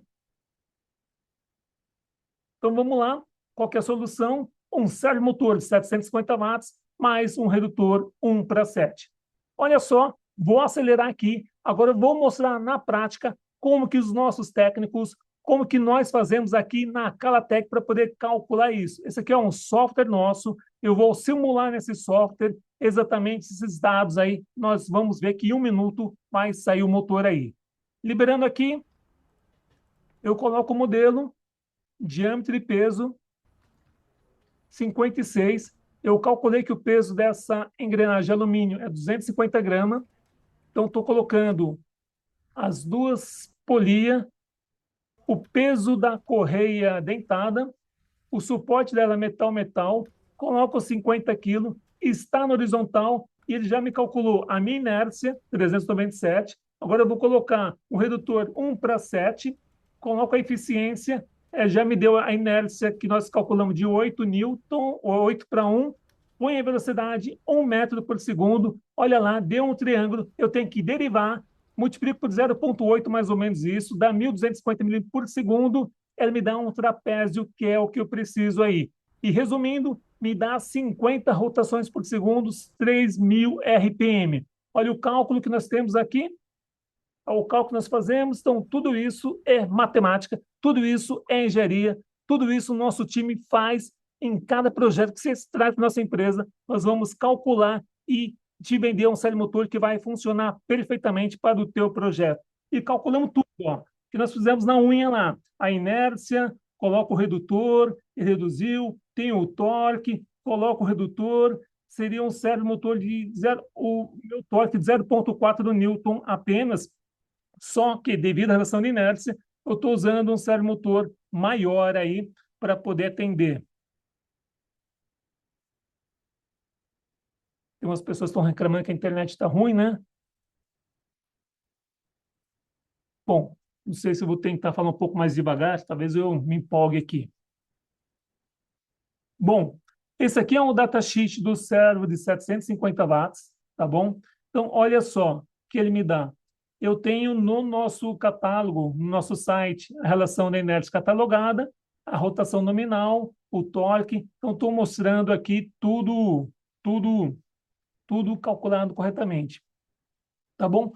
Speaker 1: Então vamos lá. Qual que é a solução? Um servomotor de 750 watts mais um redutor 1:7. Olha só, vou acelerar aqui. Agora eu vou mostrar na prática como que os nossos técnicos, como que nós fazemos aqui na Calatec para poder calcular isso. Esse aqui é um software nosso. Eu vou simular nesse software exatamente esses dados aí. Nós vamos ver que em 1 minuto vai sair o motor aí. Liberando aqui, eu coloco o modelo, diâmetro e peso, 56. Eu calculei que o peso dessa engrenagem de alumínio é 250 gramas. Então, estou colocando as duas polias, o peso da correia dentada, o suporte dela é metal-metal, coloco 50 quilos, está no horizontal e ele já me calculou a minha inércia, 397. Agora eu vou colocar o redutor 1:7, coloco a eficiência, já me deu a inércia que nós calculamos de 8 newton, 8:1, põe a velocidade 1 metro por segundo, olha lá, deu um triângulo, eu tenho que derivar, multiplico por 0,8, mais ou menos isso, dá 1.250 milímetros por segundo, ela me dá um trapézio, que é o que eu preciso aí. E resumindo, me dá 50 rotações por segundo, 3.000 RPM. Olha o cálculo que nós temos aqui, o cálculo que nós fazemos, então tudo isso é matemática, tudo isso é engenharia, tudo isso o nosso time faz em cada projeto que você traz para nossa empresa, nós vamos calcular e te vender um servomotor que vai funcionar perfeitamente para o teu projeto. E calculamos tudo, ó, que nós fizemos na unha lá. A inércia, coloca o redutor, ele reduziu, tem o torque, coloca o redutor, seria um servomotor de o meu torque de 0,4 newton apenas, só que devido à relação de inércia, eu estou usando um servomotor maior aí para poder atender. Tem umas pessoas que estão reclamando que a internet está ruim, né? Bom, não sei se eu vou tentar falar um pouco mais devagar, talvez eu me empolgue aqui. Bom, esse aqui é um datasheet do servo de 750 watts, tá bom? Então, olha só o que ele me dá. Eu tenho no nosso catálogo, no nosso site, a relação da inércia catalogada, a rotação nominal, o torque. Então, estou mostrando aqui tudo calculado corretamente. Tá bom?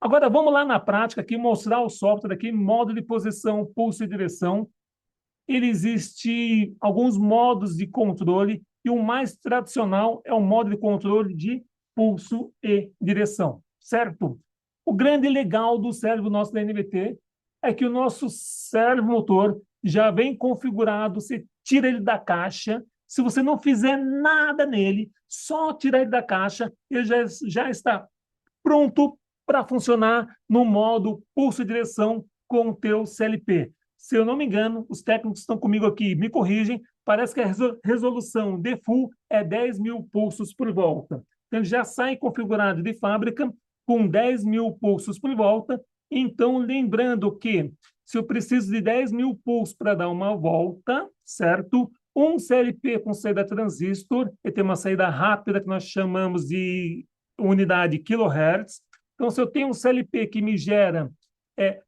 Speaker 1: Agora, vamos lá na prática aqui, mostrar o software aqui, modo de posição, pulso e direção. Ele existe alguns modos de controle e o mais tradicional é o modo de controle de pulso e direção, certo? O grande legal do servo nosso da NVT é que o nosso servomotor já vem configurado, você tira ele da caixa, se você não fizer nada nele, só tirar ele da caixa, ele já está pronto para funcionar no modo pulso e direção com o teu CLP. Se eu não me engano, os técnicos que estão comigo aqui me corrigem, parece que a resolução default é 10.000 pulsos por volta. Então, ele já sai configurado de fábrica com 10.000 pulsos por volta. Então, lembrando que se eu preciso de 10.000 pulsos para dar uma volta, certo? Um CLP com saída transistor, ele tem uma saída rápida que nós chamamos de unidade kHz. Então, se eu tenho um CLP que me gera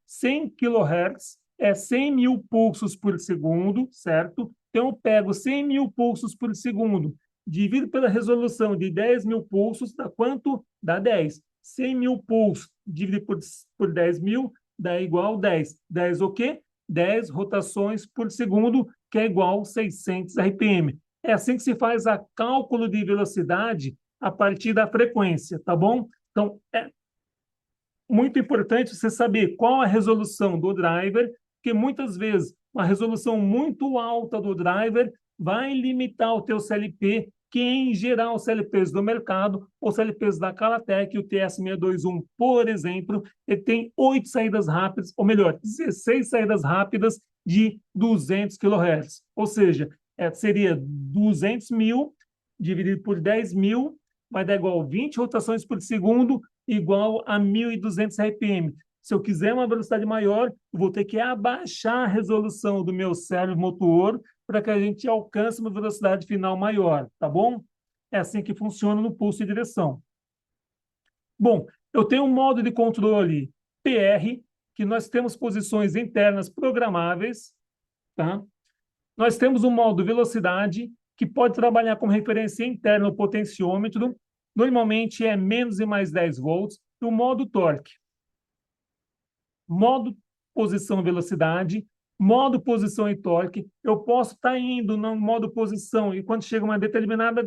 Speaker 1: 100 kHz, 100.000 pulsos por segundo, certo? Então, eu pego 100.000 pulsos por segundo, divido pela resolução de 10.000 pulsos, dá quanto? Dá 10. 100.000 pulsos dividido por 10.000 dá igual 10. 10 o quê? 10 rotações por segundo, que é igual a 600 RPM. É assim que se faz a cálculo de velocidade a partir da frequência, tá bom? Então, é muito importante você saber qual a resolução do driver, porque muitas vezes uma resolução muito alta do driver vai limitar o teu CLP, que em geral os CLPs do mercado, os CLPs da Calatec, o TS621, por exemplo, ele tem 8 saídas rápidas, ou melhor, 16 saídas rápidas de 200 kHz. Ou seja, seria 200.000 dividido por 10.000, vai dar igual a 20 rotações por segundo, igual a 1.200 RPM. Se eu quiser uma velocidade maior, eu vou ter que abaixar a resolução do meu servo motor para que a gente alcance uma velocidade final maior, tá bom? É assim que funciona no pulso de direção. Bom, eu tenho um modo de controle PR, que nós temos posições internas programáveis, tá? Nós temos um modo velocidade, que pode trabalhar como referência interna o potenciômetro, normalmente é menos e mais 10 volts, e o modo torque. Modo posição e velocidade, modo posição e torque. Eu posso estar indo no modo posição e quando chega uma determinada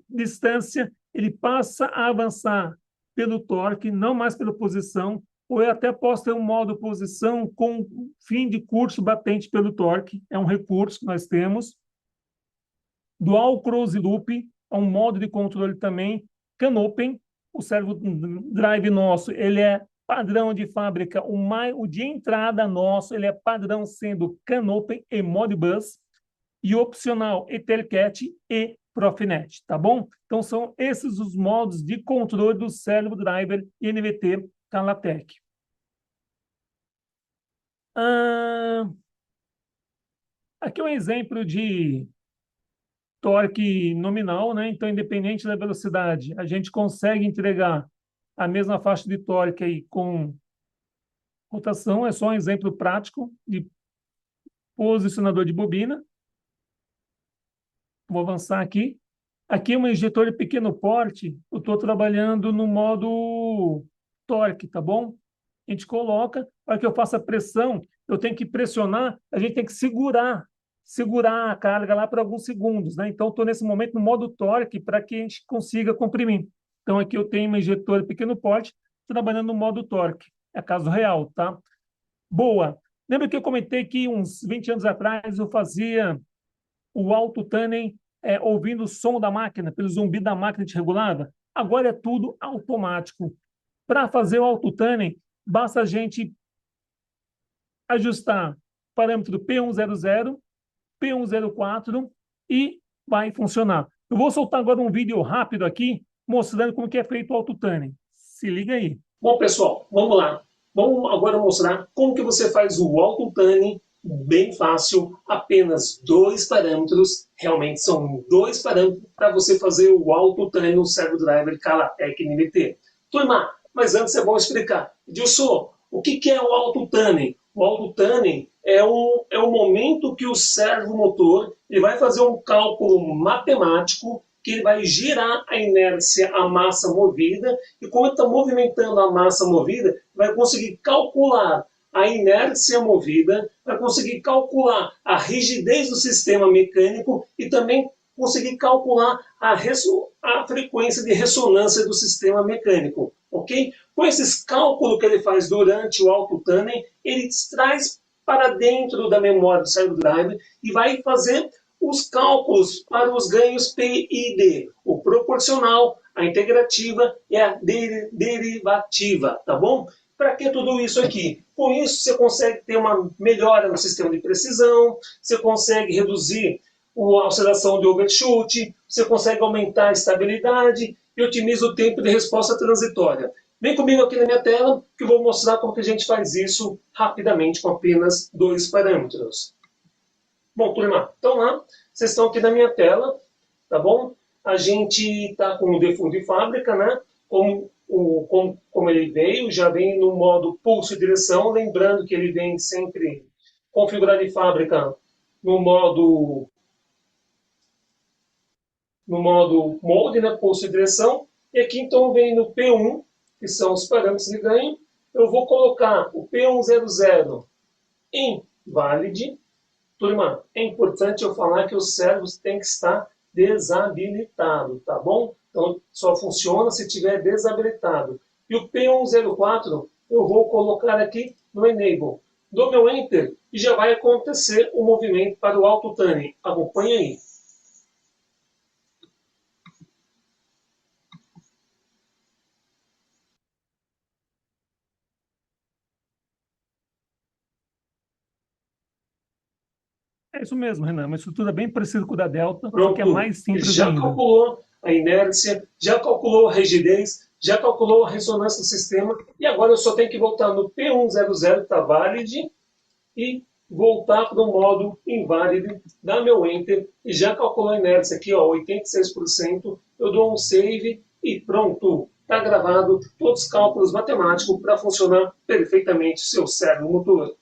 Speaker 1: distância, ele passa a avançar pelo torque, não mais pela posição, ou eu até posso ter um modo posição com fim de curso batente pelo torque, é um recurso que nós temos. Dual Close Loop é um modo de controle também. CANopen, o servo drive nosso, ele é padrão de fábrica, o de entrada nosso, ele é padrão sendo CANopen e Modbus, e opcional Ethercat e Profinet, tá bom? Então, são esses os modos de controle do servo driver NVT Calatec. Aqui é um exemplo de torque nominal, né? Então, independente da velocidade, a gente consegue entregar a mesma faixa de torque aí com rotação. É só um exemplo prático de posicionador de bobina. Vou avançar aqui. Aqui é um injetor de pequeno porte. Eu estou trabalhando no modo torque, tá bom? A gente coloca, para que eu faça pressão, eu tenho que pressionar, a gente tem que segurar a carga lá por alguns segundos, né? Então, estou nesse momento no modo torque para que a gente consiga comprimir. Então, aqui eu tenho um injetor de pequeno porte trabalhando no modo torque. É caso real, tá? Boa. Lembra que eu comentei que uns 20 anos atrás eu fazia o auto-tuning ouvindo o som da máquina, pelo zumbido da máquina te regulava? Agora é tudo automático. Para fazer o auto-tuning, basta a gente ajustar parâmetro P100, P104 e vai funcionar. Eu vou soltar agora um vídeo rápido aqui, mostrando como que é feito o auto-tuning. Se liga aí.
Speaker 2: Bom, pessoal, vamos lá. Vamos agora mostrar como que você faz o auto-tuning bem fácil, apenas 2 parâmetros. Realmente são 2 parâmetros para você fazer o auto-tuning no servo driver Calatec NVT. Turma, mas antes é bom explicar. Edilson, o que é o auto-tuning? O auto-tuning é o momento que o servo motor ele vai fazer um cálculo matemático que ele vai girar a inércia, a massa movida, e quando está movimentando a massa movida, vai conseguir calcular a inércia movida, vai conseguir calcular a rigidez do sistema mecânico e também conseguir calcular a frequência de ressonância do sistema mecânico, ok? Com esses cálculos que ele faz durante o auto-tuning, ele traz para dentro da memória do servo driver e vai fazer os cálculos para os ganhos P e D, o proporcional, a integrativa e a derivativa, tá bom?
Speaker 1: Para que tudo isso aqui? Com isso, você consegue ter uma melhora no sistema de precisão, você consegue reduzir a oscilação de overshoot, você consegue aumentar a estabilidade e otimiza o tempo de resposta transitória. Vem comigo aqui na minha tela que eu vou mostrar como que a gente faz isso rapidamente com apenas 2 parâmetros. Bom, turma, então lá, vocês estão aqui na minha tela, tá bom? A gente está com o default de fábrica, né? Como ele veio, já vem no modo pulso e direção, lembrando que ele vem sempre configurado de fábrica no modo molde, né? Pulso e direção. E aqui então vem no P1, que são os parâmetros de ganho. Eu vou colocar o P100 em valid. Turma, é importante eu falar que os servos têm que estar desabilitado, tá bom? Então, só funciona se tiver desabilitado. E o P104 eu vou colocar aqui no Enable. Dou meu Enter e já vai acontecer o movimento para o Auto-Tuning. Acompanhe aí. É isso mesmo, Renan. Uma estrutura bem parecida com o da Delta, só que é mais simples
Speaker 2: já
Speaker 1: ainda.
Speaker 2: Calculou a inércia, já calculou a rigidez, já calculou a ressonância do sistema, e agora eu só tenho que voltar no P100, que está valid, e voltar para o modo inválido, dar meu Enter, e já calculou a inércia aqui, ó, 86%, eu dou um Save, e pronto, está gravado todos os cálculos matemáticos para funcionar perfeitamente o seu servo motor.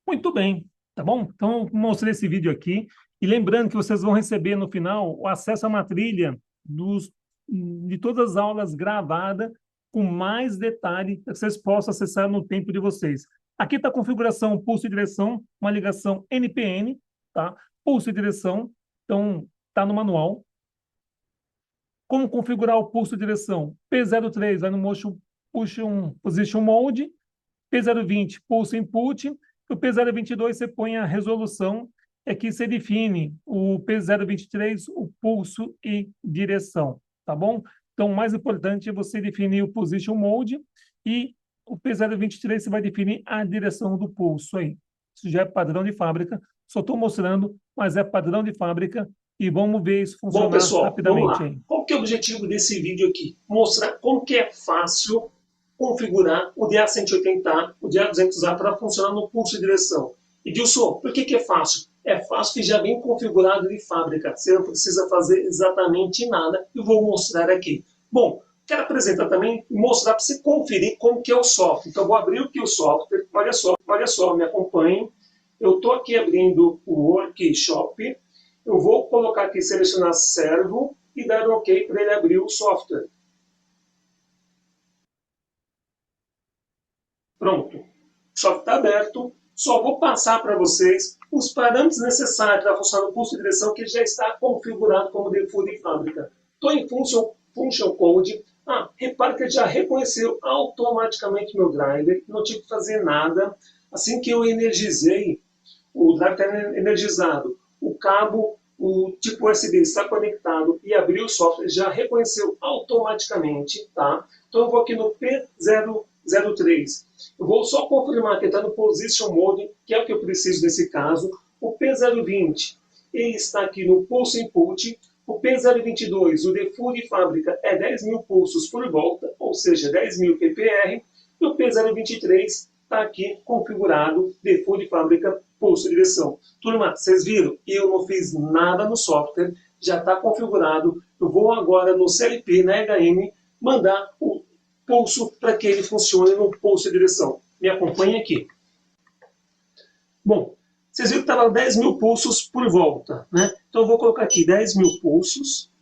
Speaker 1: Muito bem, tá bom? Então, mostrei esse vídeo aqui. E lembrando que vocês vão receber no final o acesso a uma trilha de todas as aulas gravadas com mais detalhe para que vocês possam acessar no tempo de vocês. Aqui está a configuração pulso e direção, uma ligação NPN, tá? Pulso e direção, então está no manual. Como configurar o pulso e direção? P03 vai no motion, position mode, P020 pulso input, o P022 você põe a resolução, é que você define o P023, o pulso e direção, tá bom? Então, o mais importante é você definir o position mode e o P023 você vai definir a direção do pulso aí. Isso já é padrão de fábrica, só estou mostrando, mas é padrão de fábrica e vamos ver isso funcionar.
Speaker 2: Bom, pessoal,
Speaker 1: rapidamente
Speaker 2: vamos lá.
Speaker 1: aí.
Speaker 2: Qual que é o objetivo desse vídeo aqui? Mostrar como que é fácil configurar o DA180A, o DA200A para funcionar no pulso de direção. E Dilson, por que é fácil? É fácil que já vem configurado de fábrica. Você não precisa fazer exatamente nada. Eu vou mostrar aqui. Bom, quero apresentar também e mostrar para você conferir como que é o software. Então, eu vou abrir aqui o software. Olha só, me acompanhem. Eu estou aqui abrindo o Workshop. Eu vou colocar aqui, selecionar servo e dar um OK para ele abrir o software. Pronto. O software está aberto. Só vou passar para vocês os parâmetros necessários para funcionar no pulso de direção que já está configurado como default de fábrica. Estou em Function Code. Repare que ele já reconheceu automaticamente meu driver. Não tive que fazer nada. Assim que eu energizei, o driver está energizado. O cabo, o tipo USB está conectado e abriu o software, já reconheceu automaticamente, tá? Então eu vou aqui no P003. Eu vou só confirmar que está no Position Mode, que é o que eu preciso nesse caso. O P020, ele está aqui no Pulso Input. O P022, o default de fábrica é 10.000 pulsos por volta, ou seja, 10.000 ppr. E o P023 está aqui configurado, default de fábrica, pulso de direção. Turma, vocês viram? Eu não fiz nada no software, já está configurado. Eu vou agora no CLP, na HM, mandar o pulso para que ele funcione no pulso de direção. Me acompanhe aqui. Bom, vocês viram que estava 10.000 pulsos por volta, né? Então eu vou colocar aqui 10.000 pulsos.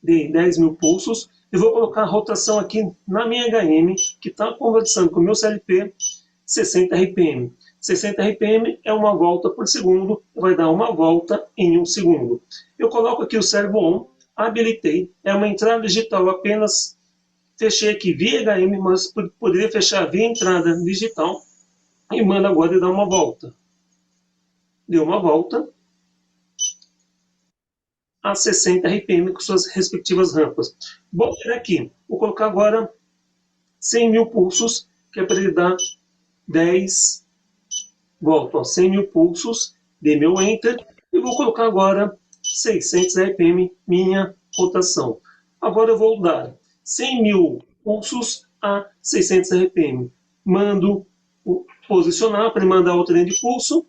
Speaker 2: De 10.000 pulsos. E vou colocar a rotação aqui na minha HM, que está conversando com o meu CLP, 60 RPM. 60 RPM é uma volta por segundo, vai dar uma volta em 1 segundo. Eu coloco aqui o servo on, habilitei, é uma entrada digital apenas, fechei aqui via HM, mas poderia fechar via entrada digital, e manda agora dar uma volta. Deu uma volta a 60 RPM com suas respectivas rampas. Vou vir aqui, vou colocar agora
Speaker 1: 100.000 pulsos, que é para ele dar 10 voltas. 100.000 pulsos, dei meu Enter, e vou colocar agora 600 RPM, minha rotação. Agora eu vou dar 100.000 pulsos a 600 RPM. Mando posicionar para mandar outra linha de pulso,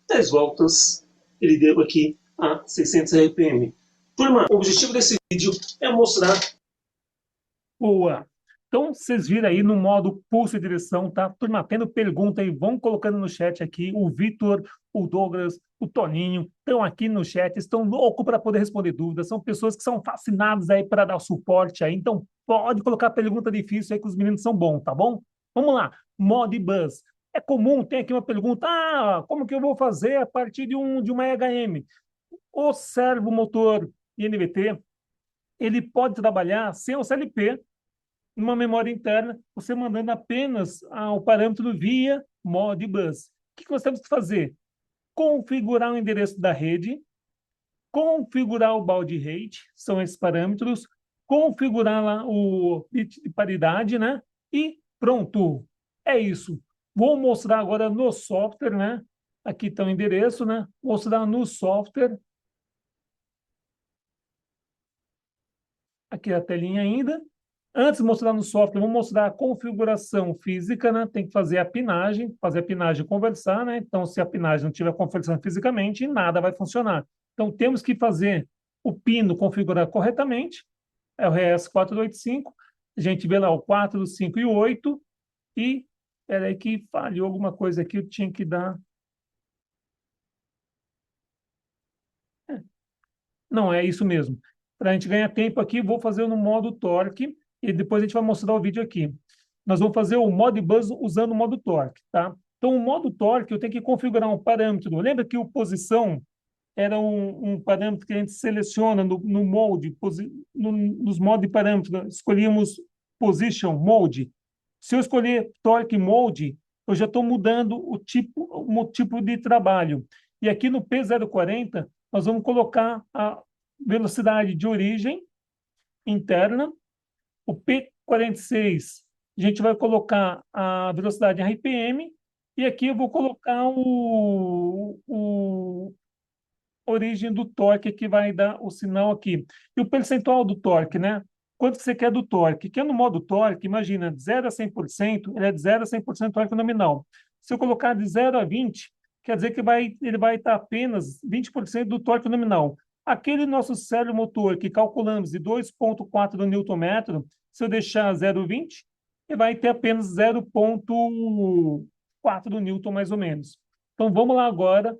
Speaker 1: 10 voltas, ele deu aqui a 600 RPM. Turma, o objetivo desse vídeo é mostrar... Boa! Então, vocês viram aí no modo pulso e direção, tá? Turma, tendo pergunta aí, vão colocando no chat aqui. O Vitor, o Douglas, o Toninho estão aqui no chat, estão loucos para poder responder dúvidas. São pessoas que são fascinadas aí para dar suporte aí. Então, pode colocar pergunta difícil aí que os meninos são bons, tá bom? Vamos lá. Modbus. É comum, tem aqui uma pergunta. Ah, como que eu vou fazer a partir de uma EHM? O servomotor INVT, ele pode trabalhar sem o CLP, numa memória interna, você mandando apenas o parâmetro via Modbus. O que nós temos que fazer? Configurar o endereço da rede, configurar o baud rate, são esses parâmetros, configurar lá o bit de paridade, né? E pronto. É isso. Vou mostrar agora no software, né? Aqui está o endereço, né? Mostrar no software. Aqui a telinha ainda. Antes de mostrar no software, vou mostrar a configuração física, né? Tem que fazer a pinagem e conversar, né? Então, se a pinagem não estiver conversando fisicamente, nada vai funcionar. Então, temos que fazer o pino configurar corretamente, é o RS485, a gente vê lá o 4, o 5 e o 8, e peraí que falhou alguma coisa aqui, eu tinha que dar... Não, é isso mesmo. Para a gente ganhar tempo aqui, vou fazer no modo torque e depois a gente vai mostrar o vídeo aqui. Nós vamos fazer o Modbus usando o modo torque, tá? Então, o modo torque, eu tenho que configurar um parâmetro. Lembra que o posição era um parâmetro que a gente seleciona no mode, nos modos de parâmetro, né? Escolhíamos position mode. Se eu escolher torque mode, eu já estou mudando o tipo de trabalho. E aqui no P040, nós vamos colocar a velocidade de origem interna. O P46, a gente vai colocar a velocidade RPM. E aqui eu vou colocar o origem do torque que vai dar o sinal aqui. E o percentual do torque, né? Quanto que você quer do torque? Que é no modo torque, imagina, de 0 a 100%, ele é de 0 a 100% torque nominal. Se eu colocar de 0 a 20, quer dizer que ele vai estar apenas 20% do torque nominal. Aquele nosso servomotor que calculamos de 2,4 Nm, se eu deixar 0,20, ele vai ter apenas 0,4 Newton, mais ou menos. Então, vamos lá agora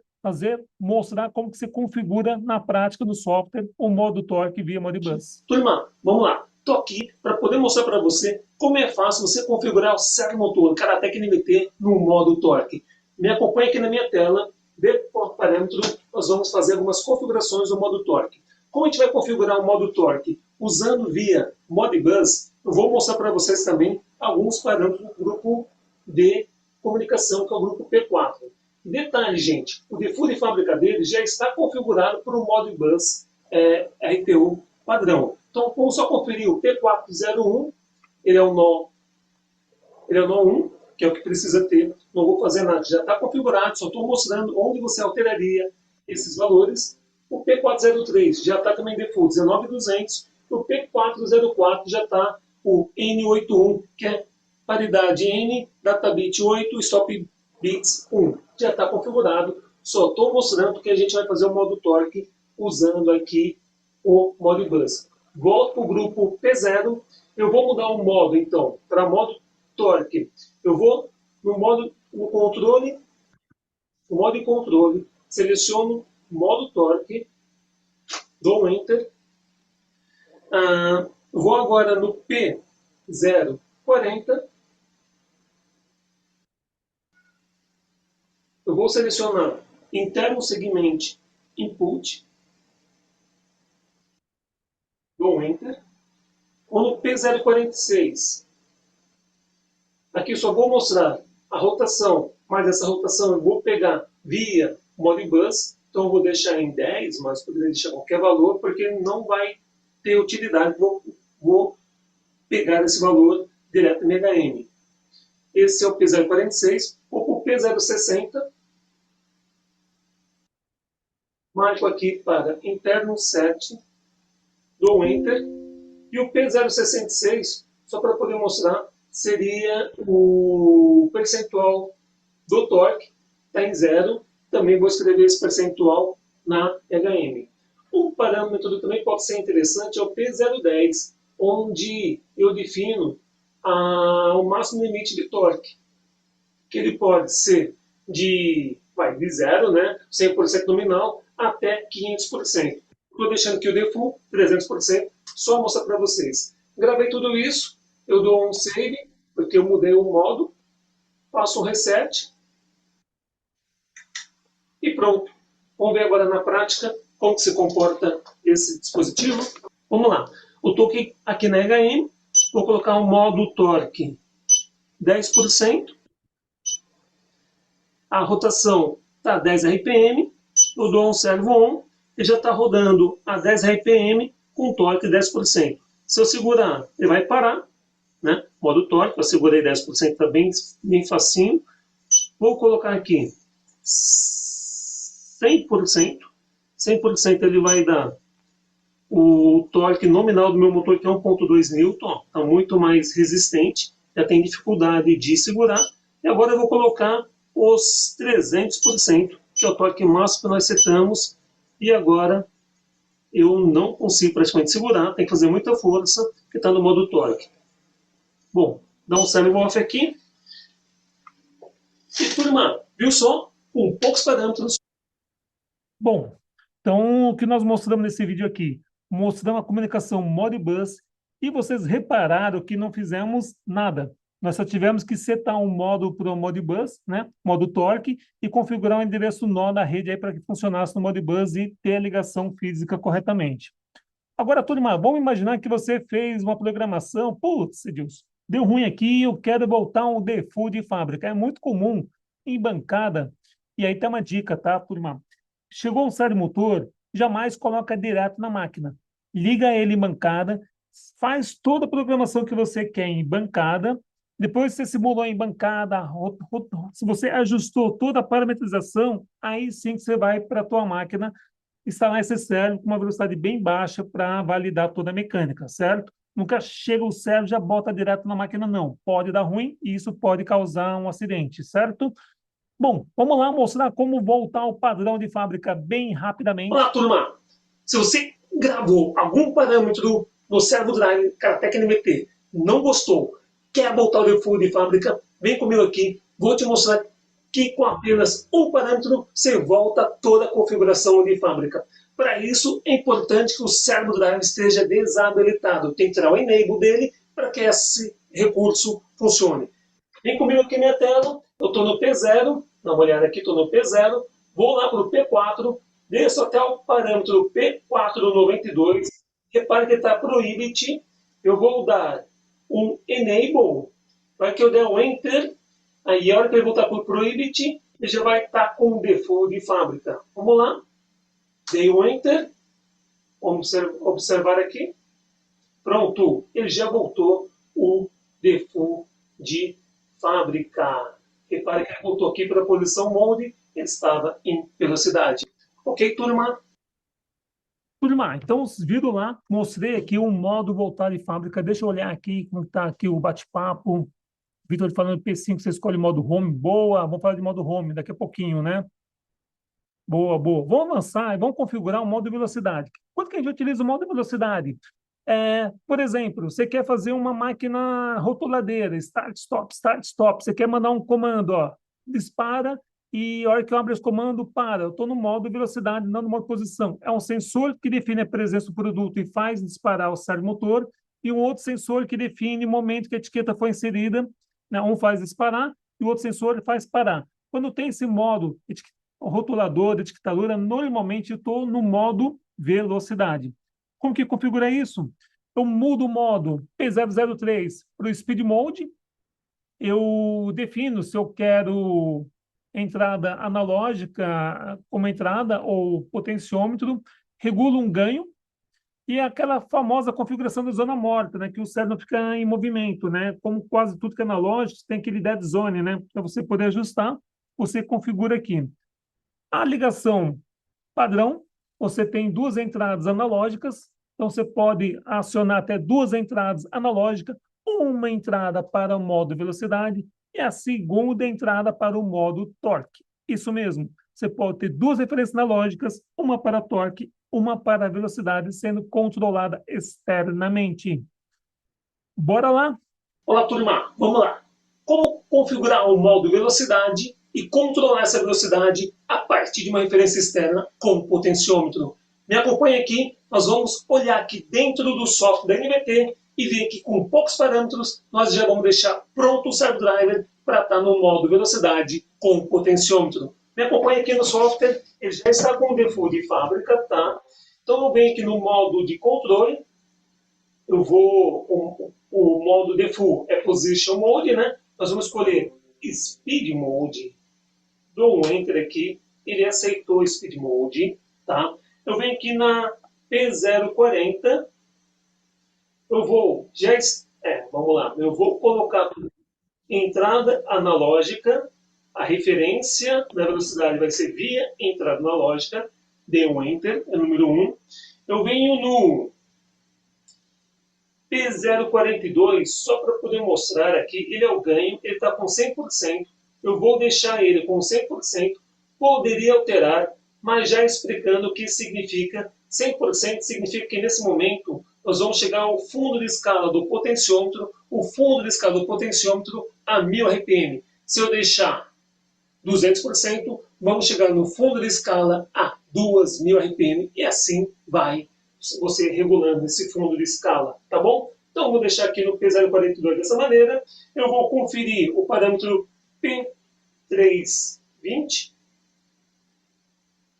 Speaker 1: mostrar como que você configura na prática no software o modo torque via Modbus. Turma, vamos lá. Estou aqui para poder mostrar para você como é fácil você configurar o servomotor Karatec NVT no modo torque. Me acompanhe aqui na minha tela, vê por parâmetro, nós vamos fazer algumas configurações do modo torque. Como a gente vai configurar o modo torque? Usando via Modbus, eu vou mostrar para vocês também alguns parâmetros do grupo de comunicação, que é o grupo P4. Detalhe, gente, o default de fábrica dele já está configurado para o Modbus RTU padrão. Então, vamos só conferir o P401, ele é o nó 1, que é o que precisa ter. Não vou fazer nada, já está configurado, só estou mostrando onde você alteraria esses valores. O P403 já está também default 19.200. O P404 já está o N81, que é paridade N, databit 8, stop bits 1. Já está configurado. Só estou mostrando que a gente vai fazer o modo torque usando aqui o Modbus. Volto para o grupo P0. Eu vou mudar o modo, então, para modo torque. Eu vou no controle, no modo de controle, seleciono modo torque, dou um Enter. Vou agora no P040. Eu vou selecionar interno segmente input, dou um Enter. Ou no P046. Aqui eu só vou mostrar a rotação, mas essa rotação eu vou pegar via Modbus, então eu vou deixar em 10, mas poderia deixar qualquer valor, porque não vai ter utilidade. Vou pegar esse valor direto em HM. Esse é o P046, ou o P060. Marco aqui para interno set, dou Enter, e o P066, só para poder mostrar, seria o percentual do torque, está em zero, também vou escrever esse percentual na HM. Um parâmetro também pode ser interessante é o P010, onde eu defino o máximo limite de torque, que ele pode ser de zero, né, 100% nominal, até 500%. Estou deixando aqui o default, 300%, só mostrar para vocês. Gravei tudo isso, eu dou um save, porque eu mudei o modo, faço um reset, e pronto. Vamos ver agora na prática como que se comporta esse dispositivo. Vamos lá. Eu estou aqui na HM, vou colocar o modo torque 10%. A rotação está 10 RPM, eu dou um servo on e já está rodando a 10 RPM com torque 10%. Se eu segurar, ele vai parar, né? Modo torque, eu segurei 10%, está bem facinho. Vou colocar aqui 100%. 100% ele vai dar o torque nominal do meu motor, que é 1.2 Newton, está muito mais resistente, já tem dificuldade de segurar. E agora eu vou colocar os 300%, que é o torque máximo que nós setamos, e agora eu não consigo praticamente segurar, tem que fazer muita força, que está no modo torque. Bom, dá um servo off aqui. E turma, viu só? Com poucos parâmetros. Bom, então o que nós mostramos nesse vídeo aqui? Mostramos a comunicação Modbus e vocês repararam que não fizemos nada. Nós só tivemos que setar um modo para o Modbus, né? Modo torque, e configurar o endereço nó da rede aí para que funcionasse no Modbus e ter a ligação física corretamente. Agora, turma, vamos imaginar que você fez uma programação, putz, Edilson, deu ruim aqui, eu quero voltar um default de fábrica. É muito comum em bancada, e aí tem uma dica, tá, turma? Chegou um série motor, jamais coloca direto na máquina. Liga ele em bancada, faz toda a programação que você quer em bancada, depois você simulou em bancada, se você ajustou toda a parametrização, aí sim que você vai para a tua máquina instalar esse servo com uma velocidade bem baixa para validar toda a mecânica, certo? Nunca chega o servo e já bota direto na máquina, não. Pode dar ruim e isso pode causar um acidente, certo? Bom, vamos lá mostrar como voltar ao padrão de fábrica bem rapidamente. Olá, turma! Se você gravou algum parâmetro no servo drive Karatec NMT, não gostou, quer voltar ao default de fábrica, vem comigo aqui, vou te mostrar que com apenas um parâmetro você volta toda a configuração de fábrica. Para isso, é importante que o servo drive esteja desabilitado. Tem que tirar o enable dele para que esse recurso funcione. Vem comigo aqui na minha tela, eu estou no P0, dá uma olhada aqui, estou no P0, vou lá para o P4, desço até o parâmetro P492, repare que está prohibit, eu vou dar um enable, para que eu der um enter, aí a hora que ele voltar para o prohibit, ele já vai estar com o default de fábrica. Vamos lá, dei um enter, vamos observar aqui, pronto, ele já voltou o default de fábrica. Repare que ele voltou aqui para a posição mode, ele estava em velocidade. Ok, turma? Turma, então viram lá, mostrei aqui um modo voltar de fábrica. Deixa eu olhar aqui como está aqui o bate-papo. Vitor falando P5, você escolhe modo home. Boa, vamos falar de modo home daqui a pouquinho, né? Boa, boa. Vamos avançar e vamos configurar o modo de velocidade. Quando que a gente utiliza o modo de velocidade? Por exemplo, você quer fazer uma máquina rotuladeira, start, stop, start, stop. Você quer mandar um comando, ó, dispara, e a hora que eu abro esse comando, para. Eu estou no modo velocidade, não no modo posição. É um sensor que define a presença do produto e faz disparar o servomotor, e um outro sensor que define o momento que a etiqueta foi inserida, né? Um faz disparar e o outro sensor faz parar. Quando tem esse modo rotulador, etiquetadora, normalmente eu estou no modo velocidade. Como que configura isso? Eu mudo o modo P003 para o Speed Mode. Eu defino se eu quero entrada analógica como entrada ou potenciômetro. Regulo um ganho. E aquela famosa configuração da zona morta, né? Que o cérebro não fica em movimento, né? Como quase tudo que é analógico, tem aquele dead zone, né? Para você poder ajustar, você configura aqui. A ligação padrão, você tem duas entradas analógicas, então você pode acionar até duas entradas analógicas, uma entrada para o modo velocidade e a segunda entrada para o modo torque. Isso mesmo, você pode ter duas referências analógicas, uma para torque, uma para velocidade, sendo controlada externamente. Bora lá?
Speaker 2: Olá, turma, vamos lá. Como configurar o modo velocidade e controlar essa velocidade a partir de uma referência externa com o potenciômetro? Me acompanhe aqui, nós vamos olhar aqui dentro do software da NVT e ver que com poucos parâmetros nós já vamos deixar pronto o servo driver para estar no modo velocidade com o potenciômetro. Me acompanhe aqui no software, ele já está com o default de fábrica, tá? Então eu venho aqui no modo de controle, eu vou, o modo default é Position Mode, né? Nós vamos escolher Speed Mode, dou um Enter aqui, ele aceitou Speed Mode, tá? Eu venho aqui na P040, eu vou, vamos lá, eu vou colocar entrada analógica, a referência da velocidade vai ser via entrada analógica, dê um Enter, é o número 1. Eu venho no P042, só para poder mostrar aqui, ele é o ganho, ele está com 100%, eu vou deixar ele com 100%, poderia alterar, mas já explicando o que significa 100%, significa que nesse momento nós vamos chegar ao fundo de escala do potenciômetro, o fundo de escala do potenciômetro a 1000 RPM. Se eu deixar 200%, vamos chegar no fundo de escala a 2000 RPM e assim vai você regulando esse fundo de escala, tá bom? Então, eu vou deixar aqui no P042 dessa maneira. Eu vou conferir o parâmetro P320,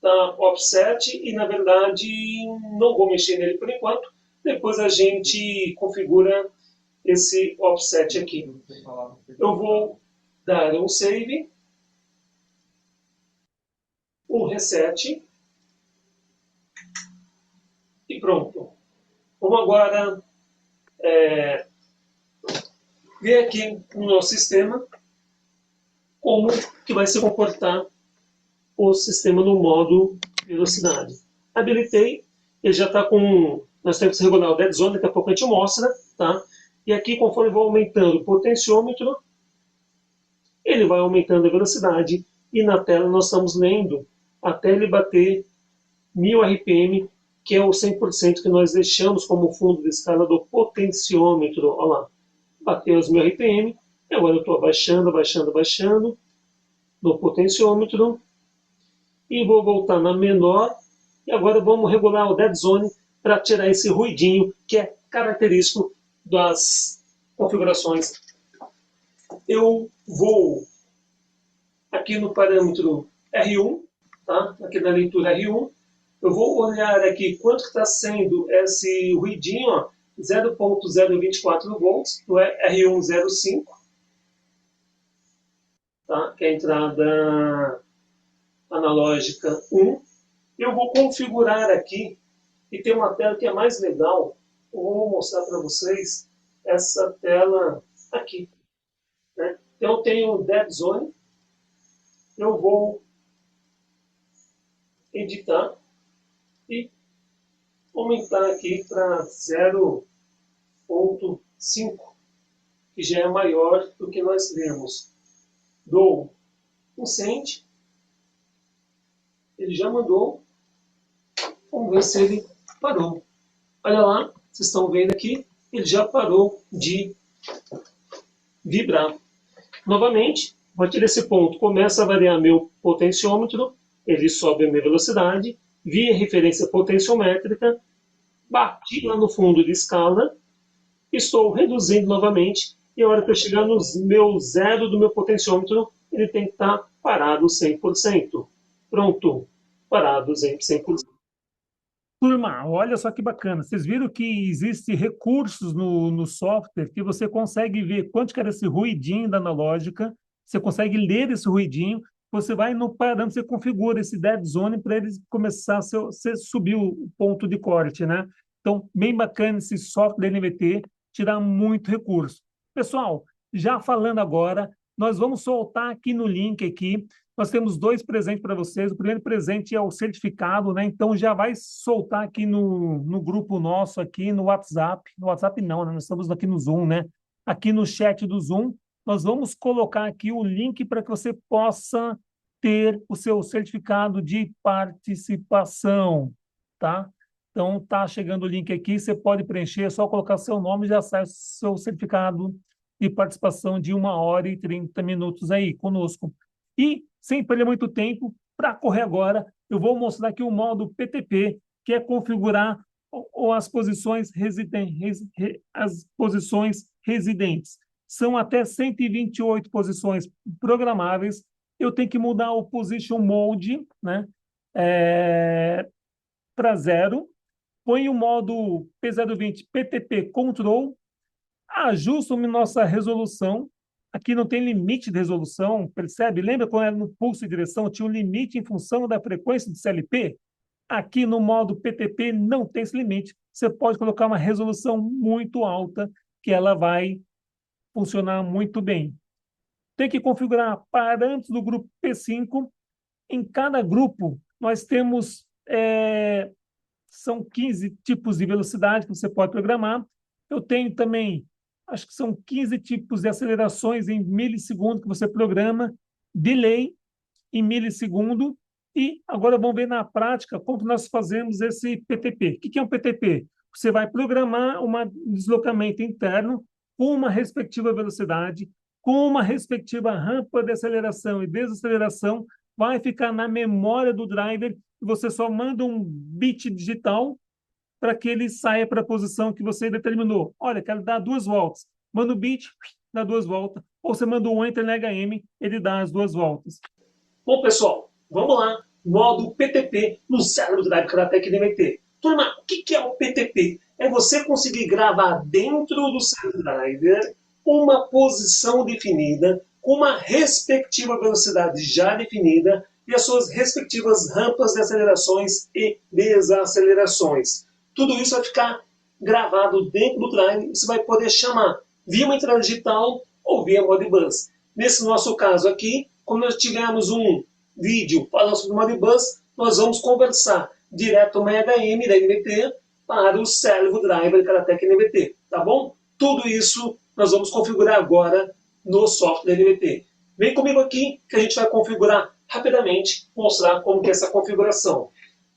Speaker 2: tá? Offset, e na verdade não vou mexer nele por enquanto. Depois a gente configura esse offset aqui. Eu vou dar um save, um reset, e pronto. Vamos agora ver aqui no nosso sistema como que vai se comportar o sistema no modo velocidade. Habilitei, ele já está com... Nós temos que regular o dead zone, daqui a pouco a gente mostra, tá? E aqui, conforme vai aumentando o potenciômetro, ele vai aumentando a velocidade e na tela nós estamos lendo até ele bater 1000 RPM, que é o 100% que nós deixamos como fundo de escala do potenciômetro. Olha lá, bateu os 1000 RPM, e agora eu estou abaixando, abaixando, abaixando no potenciômetro, e vou voltar na menor, e agora vamos regular o dead zone para tirar esse ruidinho que é característico das configurações. Eu vou aqui no parâmetro R1, tá? Aqui na leitura R1, eu vou olhar aqui quanto está sendo esse ruidinho, 0.024 volts, no R105, tá? Que é a entrada analógica 1. Eu vou configurar aqui, e tem uma tela que é mais legal, eu vou mostrar para vocês essa tela aqui, né? Então eu tenho o Dead Zone, eu vou editar e aumentar aqui para 0.5, que já é maior do que nós temos. Dou um send, ele já mandou, vamos ver se ele parou. Olha lá, vocês estão vendo aqui, ele já parou de vibrar. Novamente, a partir desse ponto, começa a variar meu potenciômetro, ele sobe a minha velocidade, via referência potenciométrica, bati lá no fundo de escala, estou reduzindo novamente, e a hora que eu chegar no meu zero do meu potenciômetro, ele tem que estar parado 100%. Pronto, parado 100%.
Speaker 1: Turma, olha só que bacana. Vocês viram que existem recursos no software que você consegue ver quanto que era esse ruidinho da analógica, você consegue ler esse ruidinho, você vai no parâmetro, você configura esse dead zone para ele começar, você subir o ponto de corte, né? Então, bem bacana esse software da NVT, tirar muito recurso. Pessoal, já falando agora, nós vamos soltar aqui no link aqui, nós temos dois presentes para vocês. O primeiro presente é o certificado, né? Então já vai soltar aqui no grupo nosso aqui no WhatsApp. No WhatsApp não, né? Nós estamos aqui no Zoom, né? Aqui no chat do Zoom, nós vamos colocar aqui o link para que você possa ter o seu certificado de participação, tá? Então, tá chegando o link aqui, você pode preencher, é só colocar seu nome e já sai o seu certificado de participação de 1 hora e 30 minutos aí conosco. E, sem perder muito tempo, para correr agora, eu vou mostrar aqui o modo PTP, que é configurar as posições residentes. São até 128 posições programáveis. Eu tenho que mudar o Position Mode, né? Para 0. Põe o modo P020 PTP Control, ajusta nossa resolução. Aqui não tem limite de resolução, percebe? Lembra quando era no pulso de direção, tinha um limite em função da frequência do CLP? Aqui no modo PTP não tem esse limite. Você pode colocar uma resolução muito alta, que ela vai funcionar muito bem. Tem que configurar parâmetros do grupo P5. Em cada grupo, nós temos são 15 tipos de velocidade que você pode programar. Eu tenho também, acho que são 15 tipos de acelerações em milissegundo que você programa, delay em milissegundo, e agora vamos ver na prática como nós fazemos esse PTP. O que é um PTP? Você vai programar um deslocamento interno com uma respectiva velocidade, com uma respectiva rampa de aceleração e desaceleração, vai ficar na memória do driver e você só manda um bit digital para que ele saia para a posição que você determinou. Olha, quero dar 2 voltas. Manda o bit, dá 2 voltas. Ou você manda um Enter na HM, ele dá as 2 voltas.
Speaker 2: Bom, pessoal, vamos lá. Modo PTP no cérebro do Drive Karatec NVT. Turma, o que é o PTP? É você conseguir gravar dentro do seu driver uma posição definida, com uma respectiva velocidade já definida e as suas respectivas rampas de acelerações e desacelerações. Tudo isso vai ficar gravado dentro do drive e você vai poder chamar via uma entrada digital ou via Modbus. Nesse nosso caso aqui, como nós tivemos um vídeo falando sobre o Modbus, nós vamos conversar direto uma HM da NVT para o Servo Driver Karatec NVT, tá bom? Tudo isso nós vamos configurar agora no software da NVT. Vem comigo aqui que a gente vai configurar rapidamente, mostrar como que é essa configuração.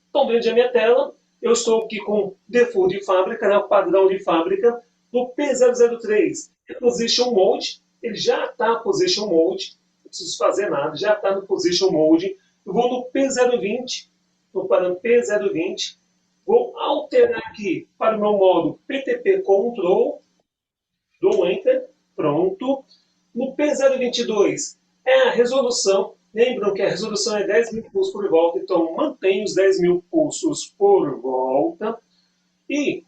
Speaker 2: Então, vendo a minha tela, eu estou aqui com default de fábrica, né, o padrão de fábrica, no P003. Position Mode, ele já está Position Mode, não preciso fazer nada, já está no Position Mode. Eu vou no P020, no parâmetro P020, vou alterar aqui para o meu modo PTP Control, dou Enter, pronto. No P022 é a resolução. Lembram que a resolução é 10.000 pulsos por volta, então mantenho os 10.000 pulsos por volta. E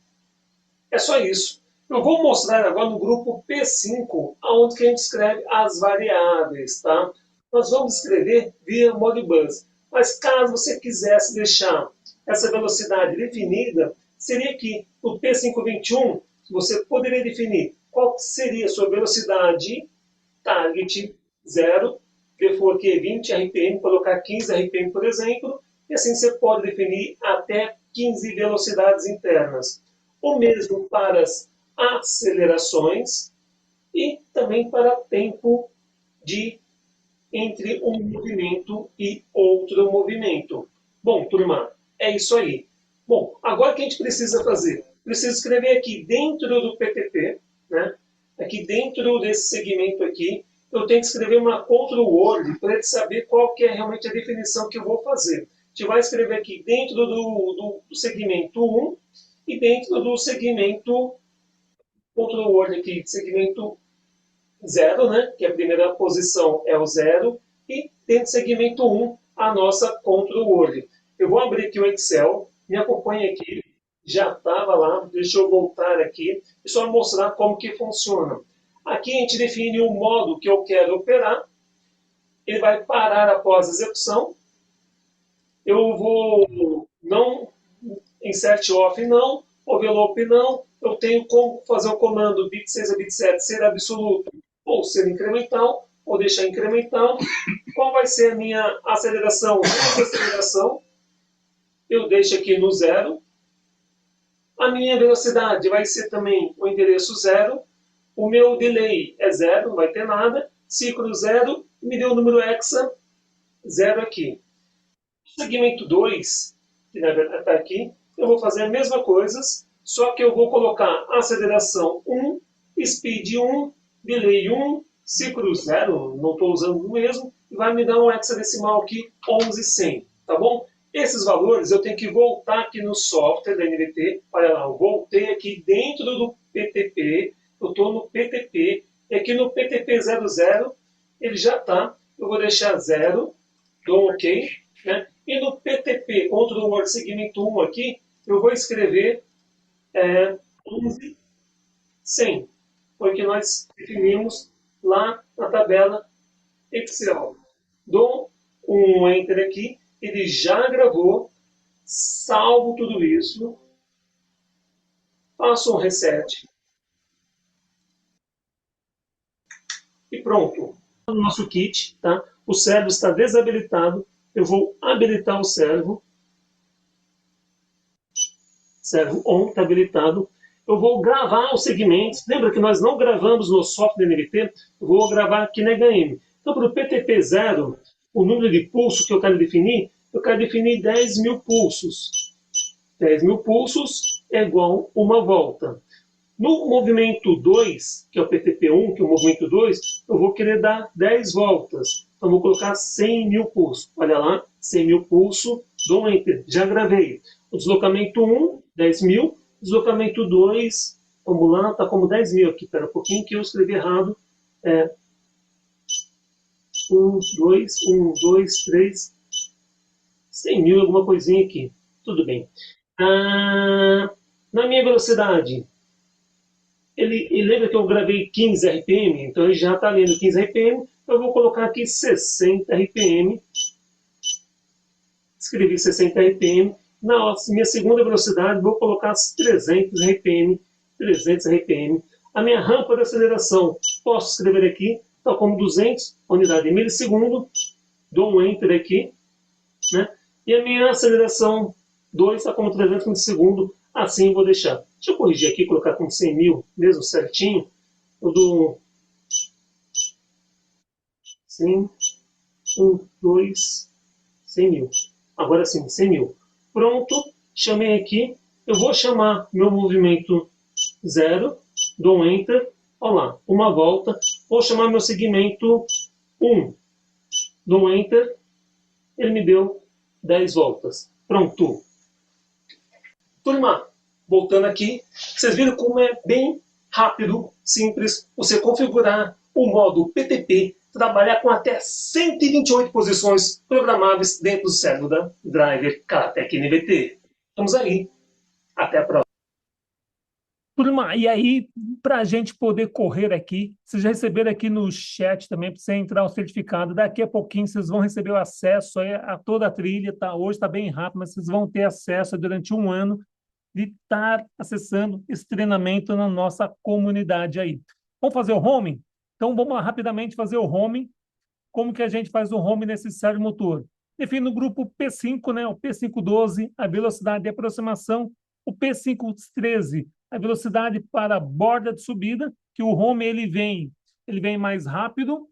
Speaker 2: é só isso. Eu vou mostrar agora no grupo P5, onde que a gente escreve as variáveis, tá? Nós vamos escrever via Modbus. Mas caso você quisesse deixar essa velocidade definida, seria aqui no P521, você poderia definir qual seria a sua velocidade target 0, que for aqui 20 RPM, colocar 15 RPM, por exemplo, e assim você pode definir até 15 velocidades internas. O mesmo para as acelerações e também para tempo de entre um movimento e outro movimento. Bom, turma, é isso aí. Bom, agora o que a gente precisa fazer? Precisa escrever aqui dentro do PTP, né? Aqui dentro desse segmento aqui, eu tenho que escrever uma control word para saber qual que é realmente a definição que eu vou fazer. A gente vai escrever aqui dentro do segmento 1 e dentro do segmento control word aqui, segmento 0, né, que a primeira posição é o 0, e dentro do segmento 1, a nossa control word. Eu vou abrir aqui o Excel, me acompanhe aqui, já estava lá, deixa eu voltar aqui, e só mostrar como que funciona. Aqui a gente define o modo que eu quero operar, ele vai parar após a execução, eu vou não insert off não,
Speaker 1: Overloop não, eu tenho como fazer o comando bit 6 a bit 7 ser absoluto ou ser incremental, ou deixar incremental. Qual vai ser a minha aceleração? A aceleração eu deixo aqui no zero. A minha velocidade vai ser também o endereço zero. O meu delay é zero, não vai ter nada. Ciclo zero, me deu o número hexa zero aqui. Segmento 2, que na verdade está aqui, eu vou fazer a mesma coisa, só que eu vou colocar aceleração 1, speed 1, delay 1, ciclo 0, não estou usando o mesmo, e vai me dar um hexadecimal aqui, 1100, tá bom? Esses valores eu tenho que voltar aqui no software da NVT, olha lá, eu voltei aqui dentro do PTP, eu estou no PTP, e aqui no PTP 00, ele já está, eu vou deixar 0, dou OK, né? E no PTP, Control Word Segmento 1 aqui, eu vou escrever 1100. Foi o que nós definimos lá na tabela Excel. Dou um Enter aqui, ele já gravou, salvo tudo isso, faço um reset e pronto. No nosso kit, tá? O servo está desabilitado, eu vou habilitar o servo. Servo ON está habilitado. Eu vou gravar os segmentos. Lembra que nós não gravamos no software da NVT? Eu vou gravar aqui na HM. Então, para o PTP0, o número de pulso que eu quero definir 10 mil pulsos. 10 mil pulsos é igual a uma volta. No movimento 2, que é o PTP1, que é o movimento 2, eu vou querer dar 10 voltas. Então, vou colocar 100 mil pulsos. Olha lá, 100 mil pulsos, dou um Enter. Já gravei. O deslocamento 1, 10 mil. Deslocamento 2, vamos lá, está como 10 mil aqui. Espera um pouquinho que eu escrevi errado. 1, 2, 3, 100 mil, alguma coisinha aqui. Tudo bem. Na minha velocidade, ele lembra que eu gravei 15 RPM? Então ele já está lendo 15 RPM. Eu vou colocar aqui 60 RPM. Escrevi 60 RPM. Na minha segunda velocidade, vou colocar 300 RPM. 300 RPM. A minha rampa de aceleração, posso escrever aqui, está como 200 unidade em milissegundo. Dou um Enter aqui. Né? E a minha aceleração 2 está como 300 milissegundo. Assim eu vou deixar. Deixa eu corrigir aqui, colocar com 100 mil, mesmo certinho. Eu dou 100, 1, 2, 100 mil. Agora sim, 100 mil. Pronto, chamei aqui. Eu vou chamar meu movimento 0, dou um Enter. Olha lá, uma volta. Vou chamar meu segmento 1, dou um Enter. Ele me deu 10 voltas. Pronto. Turma, voltando aqui, vocês viram como é bem rápido, simples, você configurar o modo PTP, trabalhar com até 128 posições programáveis dentro do servo da Driver Karatec NVT. Vamos aí. Até a próxima.
Speaker 2: Turma, e aí, para a gente poder correr aqui, vocês já receberam aqui no chat também, para você entrar o certificado. Daqui a pouquinho vocês vão receber o acesso a toda a trilha. Tá? Hoje está bem rápido, mas vocês vão ter acesso durante um ano de estar acessando esse treinamento na nossa comunidade aí. Vamos fazer o home? Então, vamos rapidamente fazer o home. Como que a gente faz o home nesse servo motor? Define o grupo P5, né? O P512, a velocidade de aproximação. O P513, a velocidade para a borda de subida, que o home ele vem mais rápido,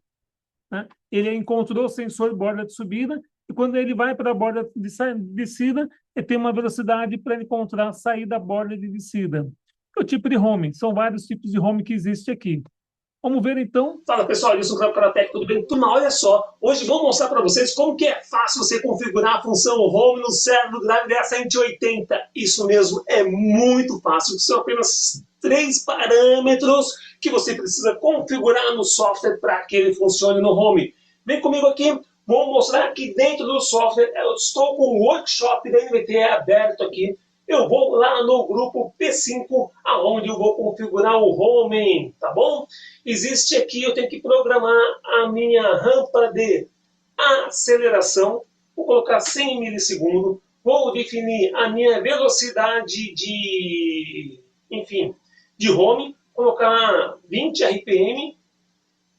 Speaker 2: né? Ele encontrou o sensor de borda de subida, e quando ele vai para a borda de descida, ele tem uma velocidade para encontrar a saída da borda de descida. O tipo de home, são vários tipos de home que existe aqui. Vamos ver então.
Speaker 1: Fala pessoal, eu sou o Cláudio Karatec, tudo bem? Turma, olha só, hoje vou mostrar para vocês como que é fácil você configurar a função home no servo do Drive DA180. Isso mesmo, é muito fácil, são apenas 3 parâmetros que você precisa configurar no software para que ele funcione no home. Vem comigo aqui, vou mostrar aqui dentro do software, eu estou com o workshop da NVT aberto aqui. Eu vou lá no grupo P5, aonde eu vou configurar o home, tá bom? Existe aqui, eu tenho que programar a minha rampa de aceleração. Vou colocar 100 milissegundos. vou definir a minha velocidade enfim, de home, colocar 20 RPM,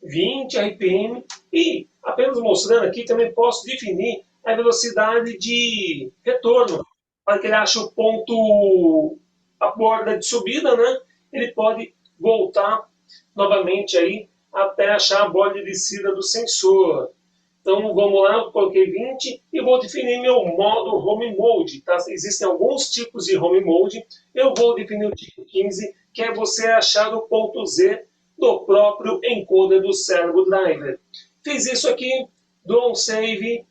Speaker 1: 20 RPM, e apenas mostrando aqui, também posso definir a velocidade de retorno, para que ele ache o ponto, a borda de subida, né? Ele pode voltar novamente aí até achar a borda de descida do sensor. Então vamos lá, eu coloquei 20 e vou definir meu modo Home Mode. Tá? Existem alguns tipos de Home Mode. Eu vou definir o tipo 15, que é você achar o ponto Z do próprio encoder do Servo Driver. Fiz isso aqui, dou um save,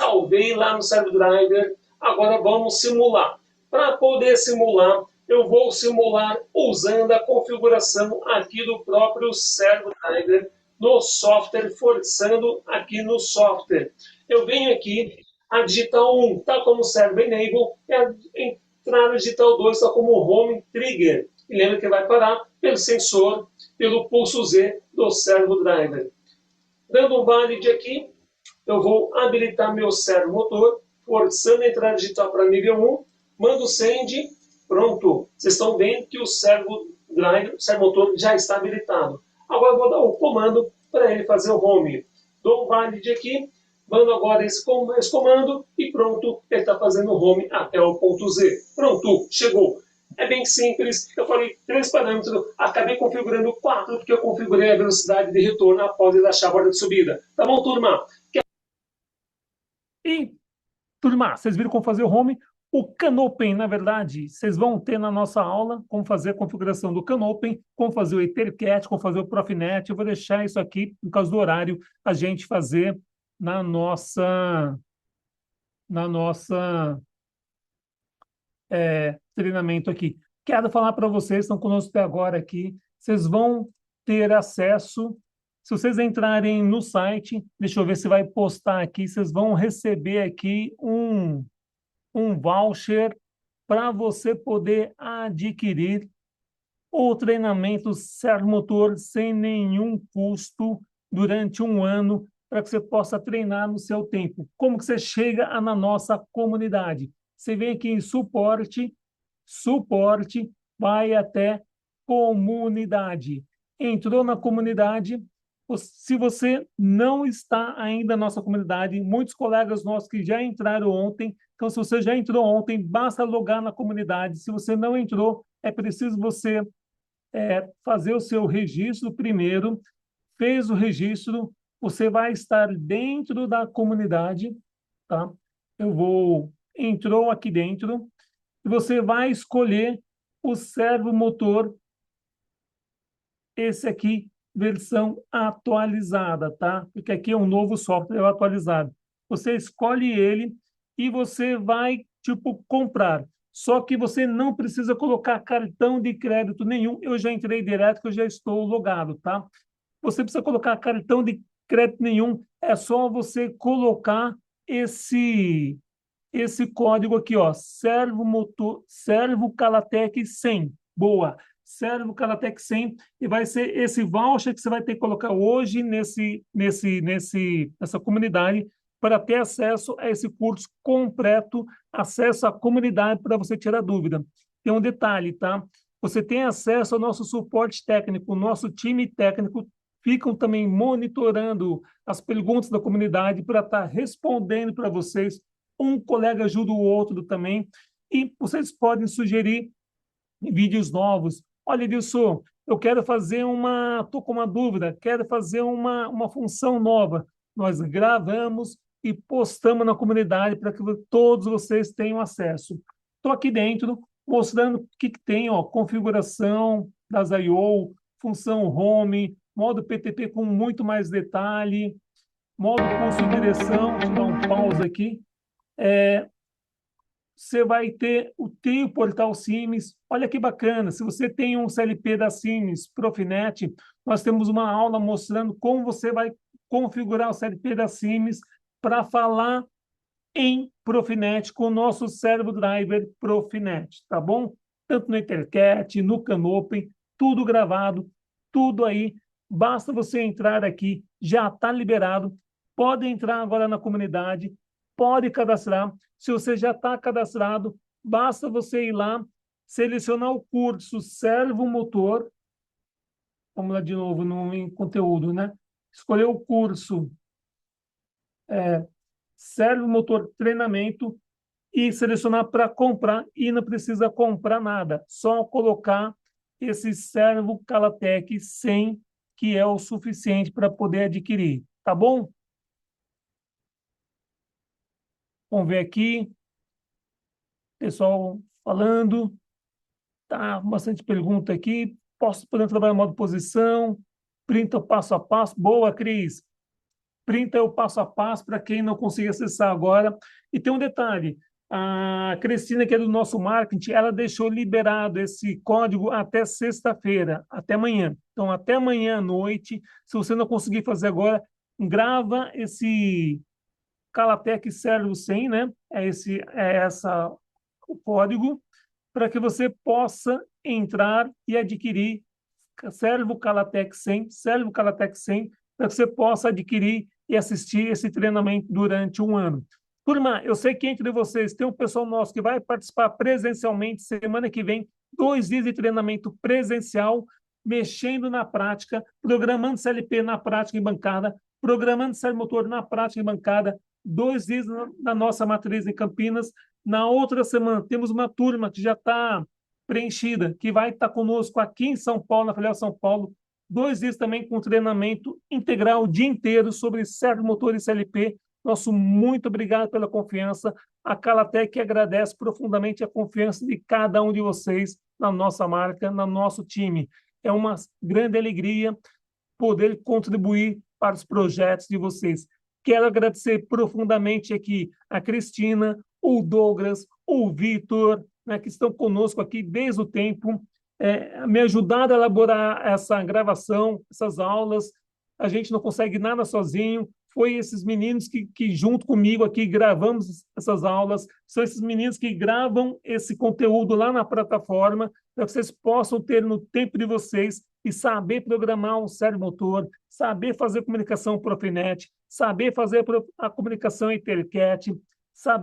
Speaker 1: salvei lá no Servo Driver. Agora vamos simular. Para poder simular, eu vou simular usando a configuração aqui do próprio Servo Driver no software, forçando aqui no software. Eu venho aqui, a digital 1 está como Servo Enable, e a entrar a digital 2 está como Home Trigger. E lembra que vai parar pelo sensor, pelo pulso Z do Servo Driver. Dando um valid aqui, eu vou habilitar meu servo motor, forçando a entrada digital para nível 1, mando send, pronto. Vocês estão vendo que o servo driver, o servo motor já está habilitado. Agora eu vou dar o comando para ele fazer o home. Dou um valid aqui, mando agora esse comando e pronto, ele está fazendo o home até o ponto Z. Pronto, chegou. É bem simples, eu falei 3 parâmetros, acabei configurando 4, porque eu configurei a velocidade de retorno após ele achar a borda de subida. Tá bom, turma? E, turma, vocês viram como fazer o home? O Canopen, na verdade, vocês vão ter na nossa aula como fazer a configuração do Canopen, como fazer o Ethercat, como fazer o Profinet. Eu vou deixar isso aqui, por causa do horário, a gente fazer na nossa treinamento aqui. Quero falar para vocês, estão conosco até agora aqui, vocês vão ter acesso, se vocês entrarem no site, deixa eu ver se vai postar aqui, vocês vão receber aqui um voucher para você poder adquirir o treinamento servomotor sem nenhum custo durante um ano, para que você possa treinar no seu tempo. Como que você chega na nossa comunidade? Você vem aqui em suporte, vai até comunidade. Entrou na comunidade, se você não está ainda na nossa comunidade, muitos colegas nossos que já entraram ontem, então se você já entrou ontem, basta logar na comunidade. Se você não entrou, é preciso você fazer o seu registro primeiro. Fez o registro, você vai estar dentro da comunidade, tá? Entrou aqui dentro, e você vai escolher o servo motor, esse aqui, versão atualizada, tá? Porque aqui é um novo software atualizado. Você escolhe ele e você vai, tipo, comprar. Só que você não precisa colocar cartão de crédito nenhum. Eu já entrei direto, que eu já estou logado, tá? Você precisa colocar cartão de crédito nenhum. É só você colocar esse código aqui, ó, Servo Calatec 100. Boa. Servo Calatec 100, e vai ser esse voucher que você vai ter que colocar hoje nessa comunidade para ter acesso a esse curso completo, acesso à comunidade para você tirar dúvida. Tem um detalhe, tá? Você tem acesso ao nosso suporte técnico, o nosso time técnico ficam também monitorando as perguntas da comunidade para estar respondendo para vocês. Um colega ajuda o outro também. E vocês podem sugerir vídeos novos. Olha, Edilson, eu quero fazer estou com uma dúvida, quero fazer uma função nova. Nós gravamos e postamos na comunidade para que todos vocês tenham acesso. Estou aqui dentro mostrando o que tem, ó, configuração das I/O, função home, modo PTP com muito mais detalhe, modo pulso de direção, deixa eu dar um pause aqui. Você vai ter o portal Sims. Olha que bacana, se você tem um CLP da Sims, Profinet, nós temos uma aula mostrando como você vai configurar o CLP da Sims para falar em Profinet com o nosso servo driver Profinet, tá bom? Tanto no Ethercat, no Canopen, tudo gravado, tudo aí. Basta você entrar aqui, já está liberado. Pode entrar agora na comunidade, pode cadastrar. Se você já está cadastrado, basta você ir lá, selecionar o curso Servomotor. Vamos lá de novo em conteúdo, né? Escolher o curso Servomotor Treinamento e selecionar para comprar, e não precisa comprar nada, só colocar esse Servo Calatec 100, que é o suficiente para poder adquirir, tá bom? Vamos ver aqui, pessoal falando, tá bastante pergunta aqui. Podemos trabalhar em modo posição, printa o passo a passo. Boa, Cris. Printa o passo a passo para quem não conseguir acessar agora. E tem um detalhe, a Cristina, que é do nosso marketing, ela deixou liberado esse código até sexta-feira, até amanhã. Então, até amanhã à noite, se você não conseguir fazer agora, grava esse Calatec Servo 100, né? É o código, para que você possa entrar e adquirir Servo Calatec 100, Servo Calatec 100, para que você possa adquirir e assistir esse treinamento durante um ano. Turma, eu sei que entre vocês tem um pessoal nosso que vai participar presencialmente semana que vem, 2 dias de treinamento presencial, mexendo na prática, programando CLP na prática em bancada, programando servomotor na prática em bancada, 2 dias na nossa matriz em Campinas. Na outra semana, temos uma turma que já está preenchida, que vai estar conosco aqui em São Paulo, na filial São Paulo, 2 dias também com treinamento integral o dia inteiro sobre servomotor e CLP. Nosso muito obrigado pela confiança. A Calatec agradece profundamente a confiança de cada um de vocês na nossa marca, no nosso time. É uma grande alegria poder contribuir para os projetos de vocês. Quero agradecer profundamente aqui a Cristina, o Douglas, o Vitor, né, que estão conosco aqui desde o tempo, me ajudaram a elaborar essa gravação, essas aulas. A gente não consegue nada sozinho. Foi esses meninos que junto comigo aqui, gravamos essas aulas. São esses meninos que gravam esse conteúdo lá na plataforma, para que vocês possam ter no tempo de vocês e saber programar um servomotor, saber fazer comunicação Profinet, saber fazer a comunicação Ethercat, saber